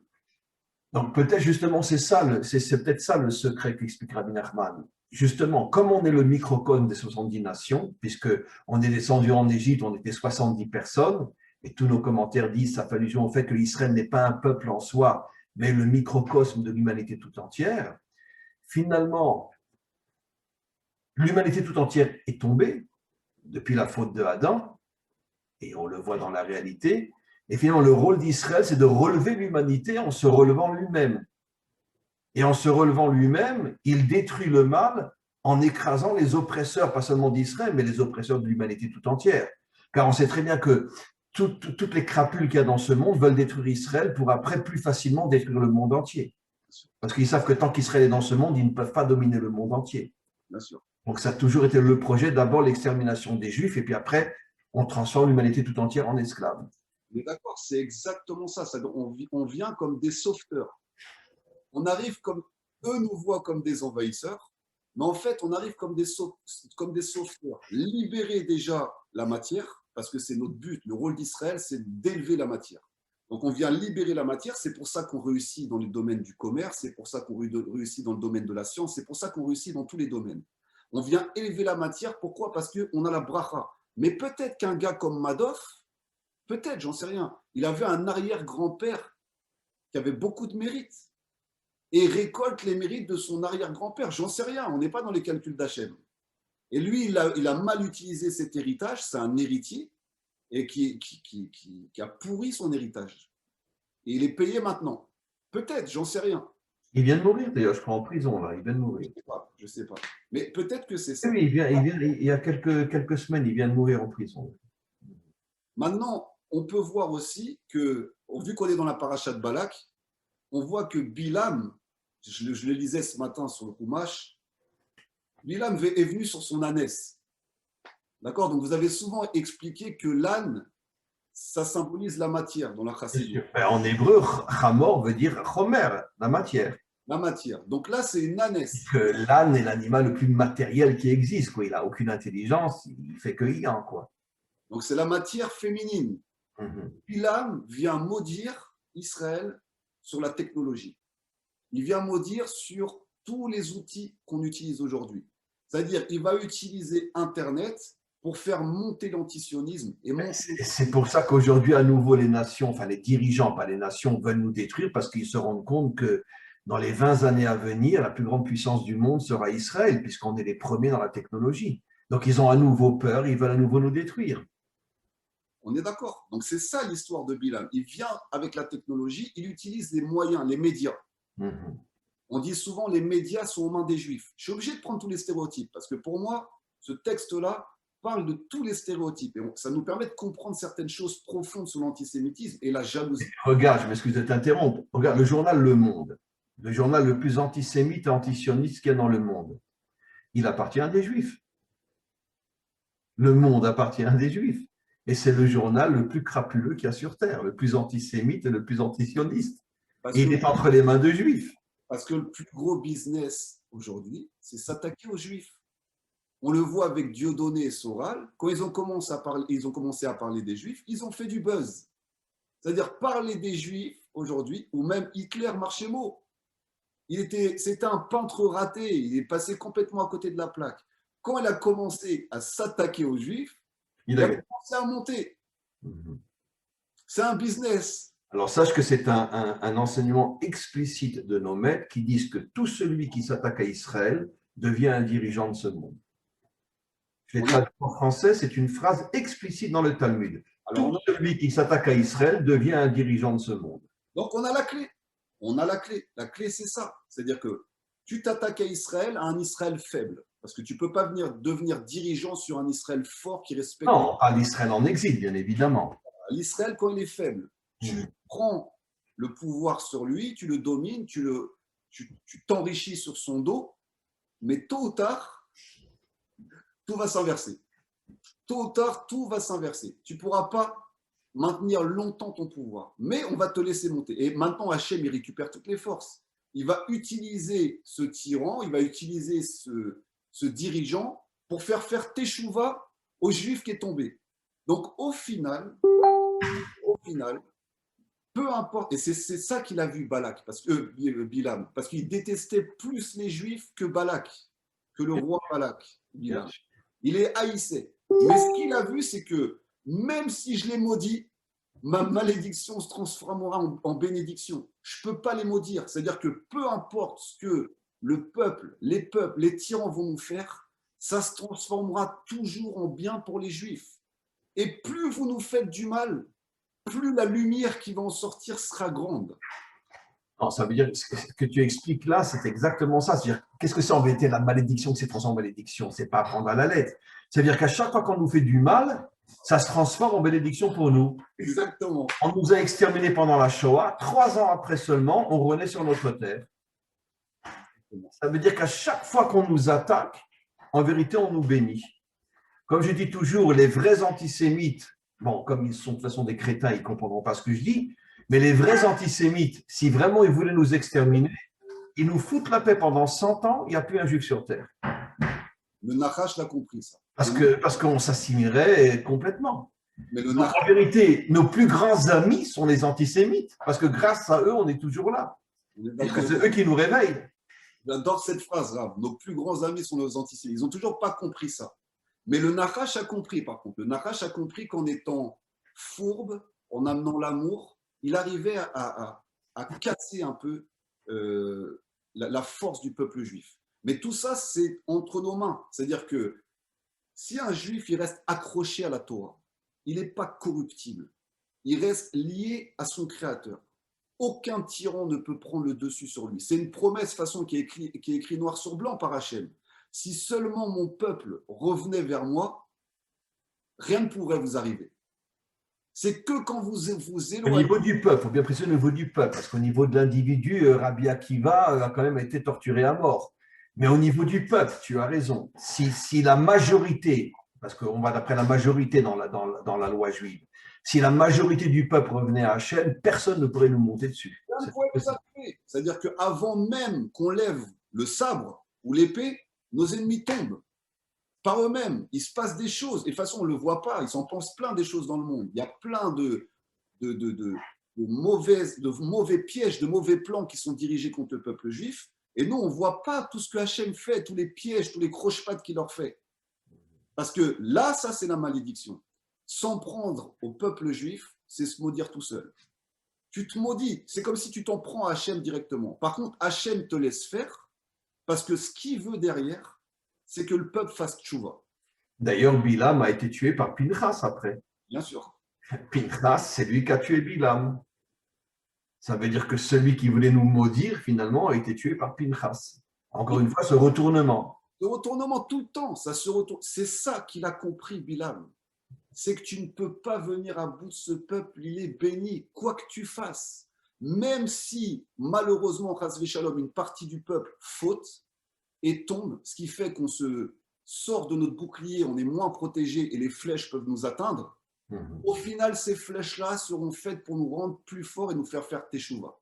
Donc peut-être justement, c'est peut-être ça le secret qu'explique Rabbi Nachman. Justement, comme on est le microcosme des 70 nations, puisqu'on est descendu en Égypte, on était 70 personnes, et tous nos commentaires disent, ça fait allusion au fait que Israël n'est pas un peuple en soi, mais le microcosme de l'humanité tout entière. Finalement, l'humanité tout entière est tombée depuis la faute de Adam, et on le voit dans la réalité. Et finalement, le rôle d'Israël, c'est de relever l'humanité en se relevant lui-même. Et en se relevant lui-même, il détruit le mal en écrasant les oppresseurs, pas seulement d'Israël, mais les oppresseurs de l'humanité tout entière. Car on sait très bien que toutes les crapules qu'il y a dans ce monde veulent détruire Israël pour après plus facilement détruire le monde entier. Parce qu'ils savent que tant qu'Israël est dans ce monde, ils ne peuvent pas dominer le monde entier. Bien sûr. Donc ça a toujours été le projet, d'abord l'extermination des Juifs, et puis après, on transforme l'humanité tout entière en esclaves. Mais d'accord, c'est exactement ça. On vient comme des sauveteurs. On arrive comme, eux nous voient comme des envahisseurs, mais en fait, on arrive comme des sauveteurs. Libérer déjà la matière, parce que c'est notre but. Le rôle d'Israël, c'est d'élever la matière. Donc, on vient libérer la matière. C'est pour ça qu'on réussit dans le domaine du commerce, c'est pour ça qu'on réussit dans le domaine de la science, c'est pour ça qu'on réussit dans tous les domaines. On vient élever la matière. Pourquoi? Parce qu'on a la bracha. Mais peut-être qu'un gars comme Madoff, peut-être, j'en sais rien, il avait un arrière-grand-père qui avait beaucoup de mérite et récolte les mérites de son arrière-grand-père. J'en sais rien, on n'est pas dans les calculs d'Hachem. Et lui, il a mal utilisé cet héritage, c'est un héritier, et qui a pourri son héritage. Et il est payé maintenant. Peut-être, j'en sais rien. Il vient de mourir, d'ailleurs, je crois, en prison, là. Il vient de mourir. Je sais pas. Mais peut-être que c'est ça. Oui, il y a quelques semaines, il vient de mourir en prison. Maintenant, on peut voir aussi que, vu qu'on est dans la paracha de Balak, on voit que Bilam, je le lisais ce matin sur le Chumash, Bilam est venu sur son ânesse. D'accord? Donc vous avez souvent expliqué que l'âne, ça symbolise la matière dans la chassidut. En hébreu, chamor veut dire chomer, la matière. La matière. Donc là, c'est une ânesse. L'âne est l'animal le plus matériel qui existe. Quoi. Il n'a aucune intelligence, il fait cueillir. Quoi. Donc c'est la matière féminine. Bilam vient maudire Israël sur la technologie. Il vient maudire sur tous les outils qu'on utilise aujourd'hui. C'est-à-dire, il va utiliser Internet pour faire monter l'antisionisme. C'est pour ça qu'aujourd'hui, à nouveau, les nations, enfin les dirigeants, pas les nations, veulent nous détruire parce qu'ils se rendent compte que dans les 20 années à venir, la plus grande puissance du monde sera Israël, puisqu'on est les premiers dans la technologie. Donc, ils ont à nouveau peur, ils veulent à nouveau nous détruire. On est d'accord. Donc, c'est ça l'histoire de Bilam. Il vient avec la technologie, il utilise les moyens, les médias. On dit souvent les médias sont aux mains des Juifs. Je suis obligé de prendre tous les stéréotypes parce que pour moi, ce texte-là parle de tous les stéréotypes et ça nous permet de comprendre certaines choses profondes sur l'antisémitisme et la jalousie. Regarde, je m'excuse de t'interrompre. Regarde le journal Le Monde, le journal le plus antisémite et antisioniste qu'il y a dans le monde. Il appartient à des Juifs. Le Monde appartient à des Juifs. Et c'est le journal le plus crapuleux qu'il y a sur Terre, le plus antisémite et le plus antisioniste. Et il est entre les mains de Juifs. Parce que le plus gros business aujourd'hui, c'est s'attaquer aux Juifs. On le voit avec Dieudonné et Soral. Quand ils ont commencé à parler des Juifs, ils ont fait du buzz. C'est-à-dire parler des Juifs aujourd'hui, ou même Hitler Marchémo. C'était un peintre raté, il est passé complètement à côté de la plaque. Quand il a commencé à s'attaquer aux Juifs, il a commencé à monter. C'est un business. Alors, sache que c'est un enseignement explicite de nos maîtres qui disent que tout celui qui s'attaque à Israël devient un dirigeant de ce monde. Je l'ai traduit en français, c'est une phrase explicite dans le Talmud. Tout celui qui s'attaque à Israël devient un dirigeant de ce monde. Donc, on a la clé. On a la clé. La clé, c'est ça. C'est-à-dire que tu t'attaques à un Israël faible. Parce que tu ne peux pas devenir dirigeant sur un Israël fort qui respecte… Non, pas l'Israël en exil, bien évidemment. L'Israël, quand il est faible, tu prends le pouvoir sur lui, tu le domines, tu t'enrichis sur son dos, mais tôt ou tard, tout va s'inverser. Tôt ou tard, tout va s'inverser. Tu ne pourras pas maintenir longtemps ton pouvoir, mais on va te laisser monter. Et maintenant, Hachem, il récupère toutes les forces. Il va utiliser ce tyran, il va utiliser ce dirigeant pour faire teshuva au juif qui est tombé. Donc, au final, peu importe, et c'est ça qu'il a vu Balak, Bilam, parce qu'il détestait plus les Juifs que Balak, que le roi Balak, Bilam. Il les haïssait. Mais ce qu'il a vu, c'est que même si je les maudis, ma malédiction se transformera en bénédiction. Je ne peux pas les maudire. C'est-à-dire que peu importe ce que le peuple, les tyrans vont nous faire, ça se transformera toujours en bien pour les Juifs. Et plus vous nous faites du mal, plus la lumière qui va en sortir sera grande. Non, ça veut dire que ce que tu expliques là, c'est exactement ça. C'est-à-dire, qu'est-ce que c'est en vérité la malédiction qui s'est transformée en malédiction? C'est pas apprendre à la lettre. C'est-à-dire qu'à chaque fois qu'on nous fait du mal, ça se transforme en bénédiction pour nous. Exactement. On nous a exterminés pendant la Shoah. 3 ans après seulement, on renaît sur notre terre. Ça veut dire qu'à chaque fois qu'on nous attaque, en vérité, on nous bénit. Comme je dis toujours, les vrais antisémites, bon, comme ils sont de toute façon des crétins, ils ne comprendront pas ce que je dis, mais les vrais antisémites, si vraiment ils voulaient nous exterminer, ils nous foutent la paix pendant 100 ans, il n'y a plus un juif sur terre. Le Nachash l'a compris, ça. Parce qu'on s'assimilerait complètement. Mais le Donc, en vérité, nos plus grands amis sont les antisémites, parce que grâce à eux, on est toujours là. Parce que c'est eux qui nous réveillent. J'adore cette phrase, là. Nos plus grands amis sont nos antisémites. Ils n'ont toujours pas compris ça. Mais le Nachash a compris, par contre. Le Nachash a compris qu'en étant fourbe, en amenant l'amour, il arrivait à casser un peu la force du peuple juif. Mais tout ça, c'est entre nos mains. C'est-à-dire que si un juif il reste accroché à la Torah, il n'est pas corruptible. Il reste lié à son créateur. Aucun tyran ne peut prendre le dessus sur lui. C'est une promesse, de façon, qui est écrit noir sur blanc par Hachem. Si seulement mon peuple revenait vers moi, rien ne pourrait vous arriver. C'est que quand vous éloignez. Au niveau du peuple, il faut bien préciser au niveau du peuple, parce qu'au niveau de l'individu, Rabbi Akiva a quand même été torturé à mort. Mais au niveau du peuple, tu as raison. Si la majorité, parce qu'on va d'après la majorité dans la loi juive, si la majorité du peuple revenait à Hachem, personne ne pourrait nous monter dessus. C'est-à-dire qu'avant même qu'on lève le sabre ou l'épée, nos ennemis tombent par eux-mêmes. Il se passe des choses. Et de toute façon, on ne le voit pas. Il s'en pense plein des choses dans le monde. Il y a plein de mauvais pièges, de mauvais plans qui sont dirigés contre le peuple juif. Et nous, on ne voit pas tout ce que Hachem fait, tous les pièges, tous les croche-pattes qu'il leur fait. Parce que là, ça, c'est la malédiction. S'en prendre au peuple juif, c'est se maudire tout seul. Tu te maudis. C'est comme si tu t'en prends à Hachem directement. Par contre, Hachem te laisse faire parce que ce qu'il veut derrière, c'est que le peuple fasse tchouva. D'ailleurs, Bilam a été tué par Pinchas après. Bien sûr. Pinchas, c'est lui qui a tué Bilam. Ça veut dire que celui qui voulait nous maudire, finalement, a été tué par Pinchas. Encore une fois, ce retournement. Le retournement tout le temps, ça se retourne. C'est ça qu'il a compris, Bilam. C'est que tu ne peux pas venir à bout de ce peuple, il est béni, quoi que tu fasses. Même si, malheureusement, une partie du peuple faute et tombe, ce qui fait qu'on se sort de notre bouclier, on est moins protégé et les flèches peuvent nous atteindre. Au final, ces flèches-là seront faites pour nous rendre plus forts et nous faire faire teshuva.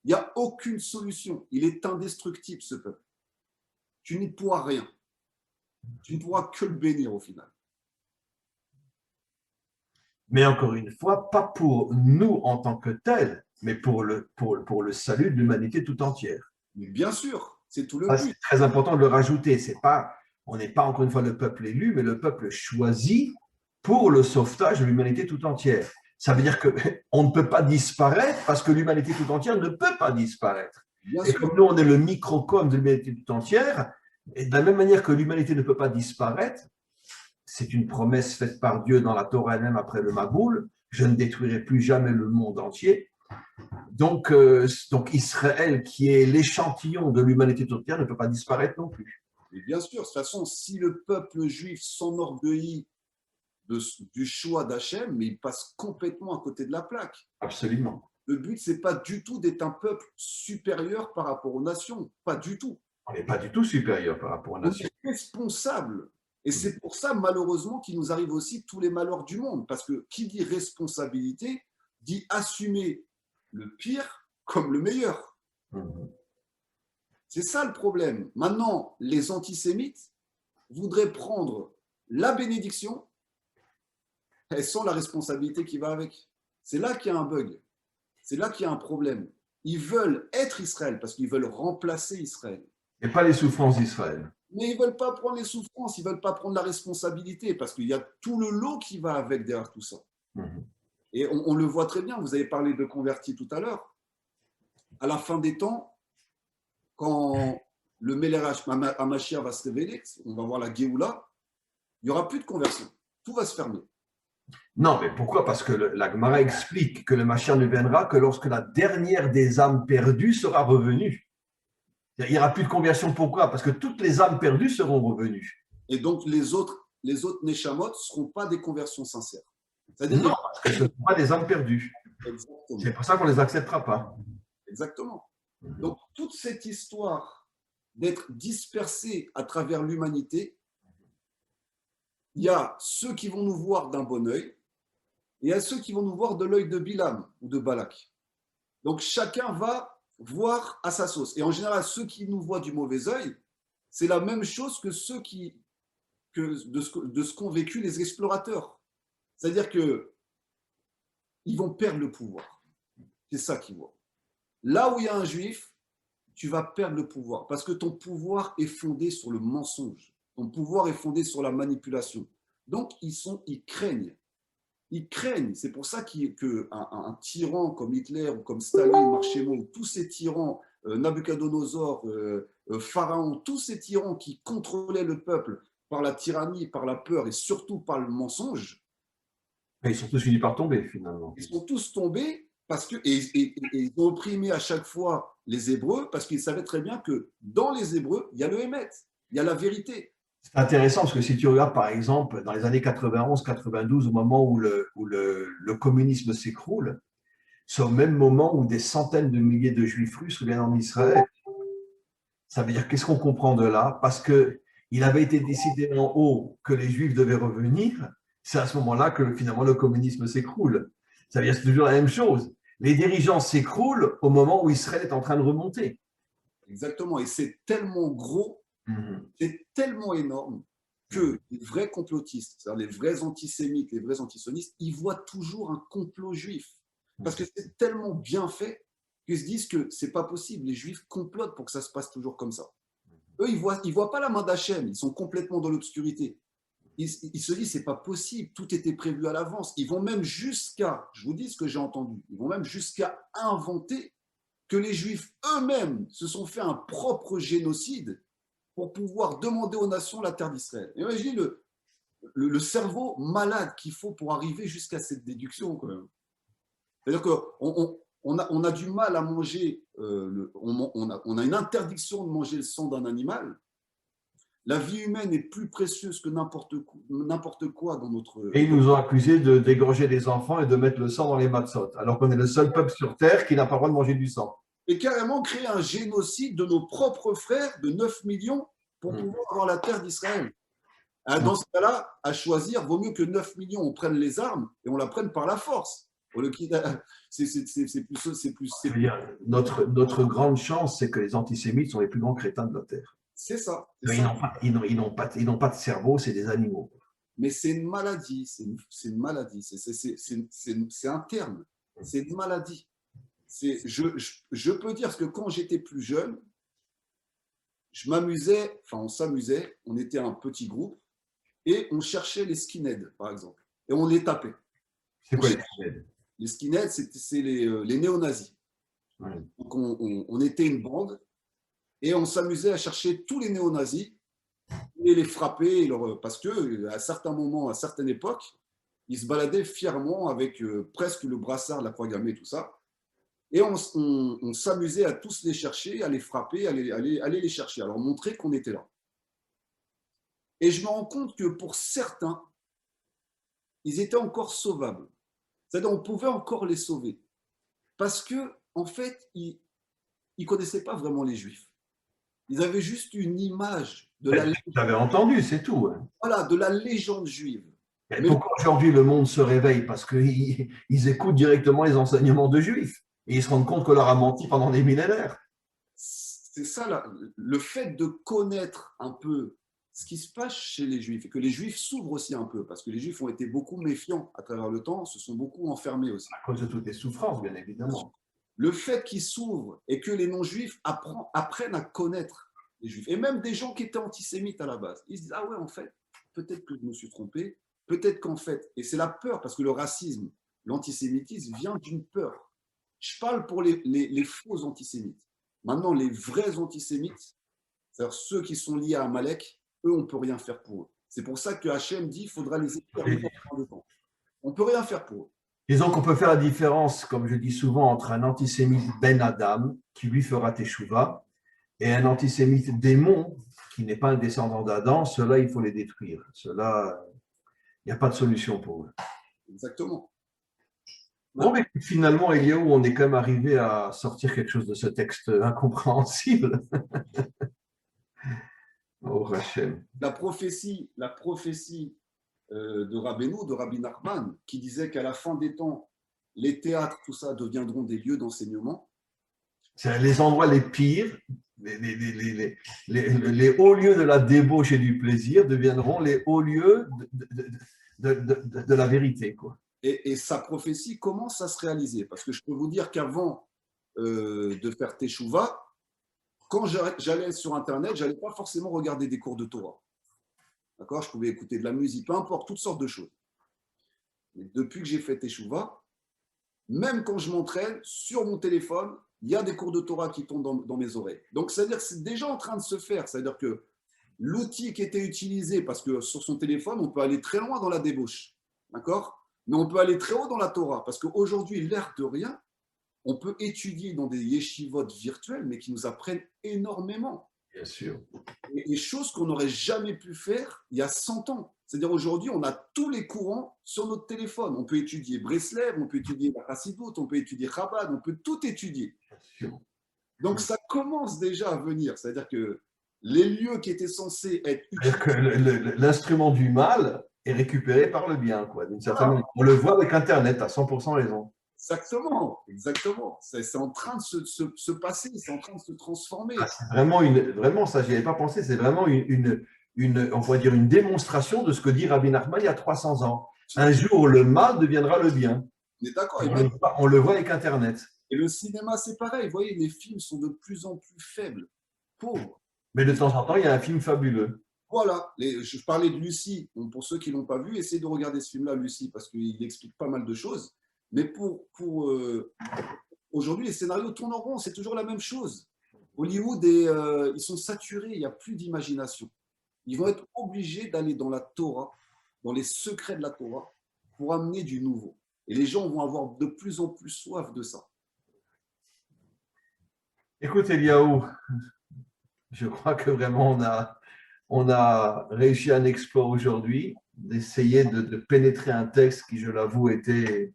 Il n'y a aucune solution. Il est indestructible, ce peuple. Tu n'y pourras rien. Tu ne pourras que le bénir au final. Mais encore une fois, pas pour nous en tant que tels, mais pour le salut de l'humanité tout entière. Mais bien sûr, c'est tout le but. C'est très important de le rajouter. On n'est pas encore une fois le peuple élu, mais le peuple choisi pour le sauvetage de l'humanité tout entière. Ça veut dire qu'on ne peut pas disparaître parce que l'humanité tout entière ne peut pas disparaître. Et comme nous, on est le microcosme de l'humanité tout entière, et de la même manière que l'humanité ne peut pas disparaître, c'est une promesse faite par Dieu dans la Torah elle-même après le Maboul, je ne détruirai plus jamais le monde entier. Donc Israël, qui est l'échantillon de l'humanité tout entière, ne peut pas disparaître non plus. Et bien sûr, de toute façon, si le peuple juif s'enorgueillit du choix d'Hachem, mais il passe complètement à côté de la plaque. Absolument. Le but, ce n'est pas du tout d'être un peuple supérieur par rapport aux nations. Pas du tout. On n'est pas du tout supérieur par rapport aux nations. On est responsable. Et c'est pour ça, malheureusement, qu'il nous arrive aussi tous les malheurs du monde. Parce que qui dit responsabilité, dit assumer le pire comme le meilleur. C'est ça le problème. Maintenant, les antisémites voudraient prendre la bénédiction et sans la responsabilité qui va avec. C'est là qu'il y a un bug. C'est là qu'il y a un problème. Ils veulent être Israël parce qu'ils veulent remplacer Israël. Et pas les souffrances d'Israël. Mais ils ne veulent pas prendre les souffrances, ils ne veulent pas prendre la responsabilité parce qu'il y a tout le lot qui va avec derrière tout ça. Et on le voit très bien, vous avez parlé de convertis tout à l'heure. À la fin des temps, quand le Melech HaMashiach va se révéler, on va voir la Géoula, il n'y aura plus de conversion. Tout va se fermer. Non, mais pourquoi? Parce que la Gemara explique que le Mashiach ne viendra que lorsque la dernière des âmes perdues sera revenue. Il n'y aura plus de conversion. Pourquoi? Parce que toutes les âmes perdues seront revenues. Et donc, les autres Neshamot ne seront pas des conversions sincères. C'est-à-dire Non, que. parce que ce ne sont pas des âmes perdues. Exactement. C'est pour ça qu'on ne les acceptera pas. Exactement. Donc, toute cette histoire d'être dispersé à travers l'humanité, il y a ceux qui vont nous voir d'un bon œil et il y a ceux qui vont nous voir de l'œil de Bilam ou de Balak. Donc, chacun va voir à sa sauce. Et en général, ceux qui nous voient du mauvais œil, c'est la même chose que ceux de ce qu'ont vécu les explorateurs. C'est-à-dire qu'ils vont perdre le pouvoir. C'est ça qu'ils voient. Là où il y a un juif, tu vas perdre le pouvoir parce que ton pouvoir est fondé sur le mensonge. Ton pouvoir est fondé sur la manipulation. Donc, ils craignent. Ils craignent. C'est pour ça qu'un tyran comme Hitler ou comme Staline, Marchémo, tous ces tyrans, Nabucodonosor, Pharaon, tous ces tyrans qui contrôlaient le peuple par la tyrannie, par la peur et surtout par le mensonge, Et ils sont tous finis par tomber, finalement. ils sont tous tombés et ils ont opprimé à chaque fois les Hébreux parce qu'ils savaient très bien que dans les Hébreux, il y a le Hémet, il y a la vérité. C'est intéressant parce que si tu regardes, par exemple, dans les années 91-92, au moment où le communisme s'écroule, c'est au même moment où des centaines de milliers de juifs russes reviennent en Israël. Ça veut dire, qu'est-ce qu'on comprend de là? Parce qu'il avait été décidé en haut que les juifs devaient revenir, c'est à ce moment-là que finalement le communisme s'écroule. Ça veut dire que c'est toujours la même chose. Les dirigeants s'écroulent au moment où Israël est en train de remonter. Exactement. Et c'est tellement gros, c'est tellement énorme que les vrais complotistes, c'est-à-dire les vrais antisémites, les vrais antisionistes, ils voient toujours un complot juif. Parce que c'est tellement bien fait qu'ils se disent que c'est pas possible. Les juifs complotent pour que ça se passe toujours comme ça. Eux, ils voient pas la main d'Hachem. Ils sont complètement dans l'obscurité. Ils se disent c'est pas possible. Tout était prévu à l'avance. Ils vont même jusqu'à, je vous dis ce que j'ai entendu, ils vont même jusqu'à inventer que les juifs eux-mêmes se sont fait un propre génocide pour pouvoir demander aux nations la terre d'Israël. Imaginez le cerveau malade qu'il faut pour arriver jusqu'à cette déduction, quand même. C'est-à-dire qu'on a du mal à manger, on a une interdiction de manger le sang d'un animal. La vie humaine est plus précieuse que n'importe quoi dans notre. Et ils nous ont accusés de dégorger des enfants et de mettre le sang dans les matzot, alors qu'on est le seul peuple sur Terre qui n'a pas le droit de manger du sang. Et carrément créer un génocide de nos propres frères de 9 millions pour pouvoir avoir la terre d'Israël. Dans ce cas-là, à choisir, vaut mieux que 9 millions, on prenne les armes et on la prenne par la force. C'est plus. Notre grande chance, c'est que les antisémites sont les plus grands crétins de la Terre. C'est ça. Ils n'ont pas de cerveau, c'est des animaux. Mais c'est une maladie, c'est une maladie, c'est interne, c'est une maladie. Je peux dire que quand j'étais plus jeune, on s'amusait, on était un petit groupe et on cherchait les skinheads, par exemple, et on les tapait. C'est quoi les skinheads? Les skinheads, c'est les néo-nazis. Ouais. Donc on était une bande et on s'amusait à chercher tous les néo-nazis et les frapper, parce qu'à certains moments, à certaines époques, ils se baladaient fièrement avec presque le brassard, la croix gammée, tout ça. Et on s'amusait à tous les chercher, à les frapper, à aller les chercher, à leur montrer qu'on était là. Et je me rends compte que pour certains, ils étaient encore sauvables. C'est-à-dire qu'on pouvait encore les sauver. Parce que, en fait, ils ne connaissaient pas vraiment les Juifs. Ils avaient juste une image de la légende. J'avais entendu, c'est tout. Voilà, de la légende juive. Mais pourquoi aujourd'hui le monde se réveille? Parce qu'ils écoutent directement les enseignements de Juifs. Et ils se rendent compte qu'on leur a menti pendant des millénaires. C'est ça, là, le fait de connaître un peu ce qui se passe chez les Juifs, et que les Juifs s'ouvrent aussi un peu, parce que les Juifs ont été beaucoup méfiants à travers le temps, se sont beaucoup enfermés aussi. À cause de toutes les souffrances, bien évidemment. Le fait qu'ils s'ouvrent et que les non-Juifs apprennent à connaître les Juifs, et même des gens qui étaient antisémites à la base, ils se disent « Ah ouais, en fait, peut-être que je me suis trompé, peut-être qu'en fait… » Et c'est la peur, parce que le racisme, l'antisémitisme vient d'une peur. Je parle pour les faux antisémites. Maintenant, les vrais antisémites, c'est-à-dire ceux qui sont liés à Amalek, eux, on ne peut rien faire pour eux. C'est pour ça que Hachem dit qu'il faudra les exterminer pendant le temps. On ne peut rien faire pour eux. Disons qu'on peut faire la différence, comme je dis souvent, entre un antisémite Ben Adam, qui lui fera teshuva, et un antisémite démon, qui n'est pas un descendant d'Adam. Ceux-là, il faut les détruire. Ceux-là, il n'y a pas de solution pour eux. Exactement. Bon, mais finalement, Eliaou, on est quand même arrivé à sortir quelque chose de ce texte incompréhensible. Oh, Hachem. La prophétie de Rabbeinu, de Rabbi Nachman, qui disait qu'à la fin des temps, les théâtres, tout ça, deviendront des lieux d'enseignement. C'est les endroits les pires, les hauts lieux de la débauche et du plaisir deviendront les hauts lieux de la vérité, quoi. Et sa prophétie commence à se réaliser. Parce que je peux vous dire qu'avant de faire Teshuvah, quand j'allais sur Internet, je n'allais pas forcément regarder des cours de Torah. D'accord? Je pouvais écouter de la musique, peu importe, toutes sortes de choses. Mais depuis que j'ai fait Teshuvah, même quand je m'entraîne, sur mon téléphone, il y a des cours de Torah qui tombent dans mes oreilles. Donc, c'est-à-dire que c'est déjà en train de se faire. C'est-à-dire que l'outil qui était utilisé, parce que sur son téléphone, on peut aller très loin dans la débauche. D'accord? Mais on peut aller très haut dans la Torah. Parce qu'aujourd'hui, l'air de rien, on peut étudier dans des yeshivot virtuels, mais qui nous apprennent énormément. Bien sûr. Et choses qu'on n'aurait jamais pu faire il y a 100 ans. C'est-à-dire aujourd'hui, on a tous les courants sur notre téléphone. On peut étudier Breslev, on peut étudier la Chassidut, on peut étudier Chabad, on peut tout étudier. Donc ça commence déjà à venir. C'est-à-dire que les lieux qui étaient censés être utilisés… L'instrument du mal est récupéré par le bien, quoi. D'une certaine manière. On le voit avec Internet, à 100% raison. Exactement, exactement. C'est en train de se passer, c'est en train de se transformer. Ah, c'est vraiment ça, j'y avais pas pensé, c'est vraiment on pourrait dire une démonstration de ce que dit Rabbi Nachman il y a 300 ans. Un jour, le mal deviendra le bien. On est d'accord. On le voit avec Internet. Et le cinéma, c'est pareil. Vous voyez, les films sont de plus en plus faibles, pauvres. Mais de temps en temps, il y a un film fabuleux. Voilà. Je parlais de Lucie. Bon, pour ceux qui ne l'ont pas vu, essayez de regarder ce film-là, Lucie, parce qu'il explique pas mal de choses. Mais aujourd'hui, les scénarios tournent en rond, c'est toujours la même chose. Hollywood, ils sont saturés, il n'y a plus d'imagination. Ils vont être obligés d'aller dans la Torah, dans les secrets de la Torah, pour amener du nouveau. Et les gens vont avoir de plus en plus soif de ça. Écoute, Eliaou, je crois que vraiment on a réussi un exploit aujourd'hui, d'essayer de pénétrer un texte qui, je l'avoue, était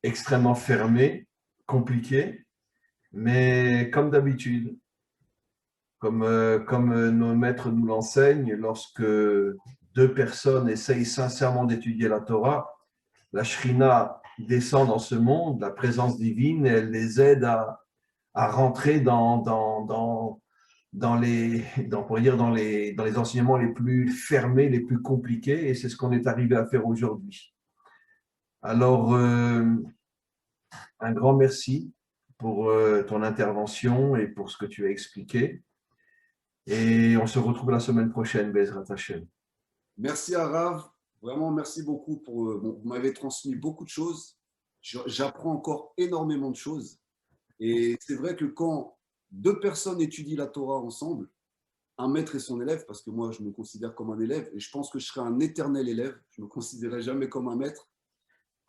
extrêmement fermé, compliqué, mais comme d'habitude, comme nos maîtres nous l'enseignent, lorsque deux personnes essayent sincèrement d'étudier la Torah, la Shrina descend dans ce monde, la présence divine, elle les aide à rentrer dans les enseignements les plus fermés, les plus compliqués, et c'est ce qu'on est arrivé à faire aujourd'hui. Alors, un grand merci pour ton intervention et pour ce que tu as expliqué. Et on se retrouve la semaine prochaine, Bezrat Hashem. Merci Arav, vraiment merci beaucoup vous m'avez transmis beaucoup de choses. J'apprends encore énormément de choses. Et c'est vrai que quand deux personnes étudient la Torah ensemble, un maître et son élève, parce que moi je me considère comme un élève, et je pense que je serai un éternel élève, je ne me considérerai jamais comme un maître.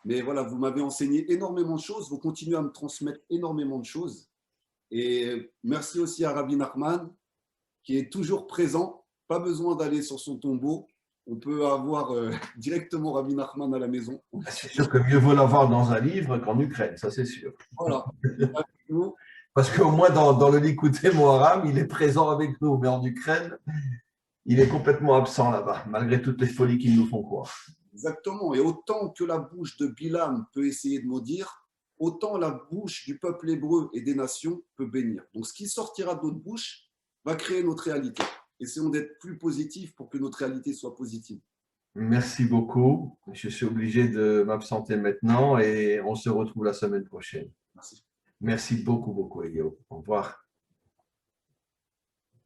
Mais voilà, vous m'avez enseigné énormément de choses, vous continuez à me transmettre énormément de choses. Et merci aussi à Rabbi Nachman, qui est toujours présent, pas besoin d'aller sur son tombeau, on peut avoir directement Rabbi Nachman à la maison. C'est sûr que mieux vaut l'avoir dans un livre qu'en Ukraine, ça c'est sûr. Voilà. Parce qu'au moins dans le Likuté Moharam, il est présent avec nous, mais en Ukraine, il est complètement absent là-bas, malgré toutes les folies qu'ils nous font croire. Exactement. Et autant que la bouche de Bilam peut essayer de maudire, autant la bouche du peuple hébreu et des nations peut bénir. Donc ce qui sortira de notre bouche va créer notre réalité. Essayons d'être plus positifs pour que notre réalité soit positive. Merci beaucoup. Je suis obligé de m'absenter maintenant et on se retrouve la semaine prochaine. Merci. Merci beaucoup, Elio. Au revoir.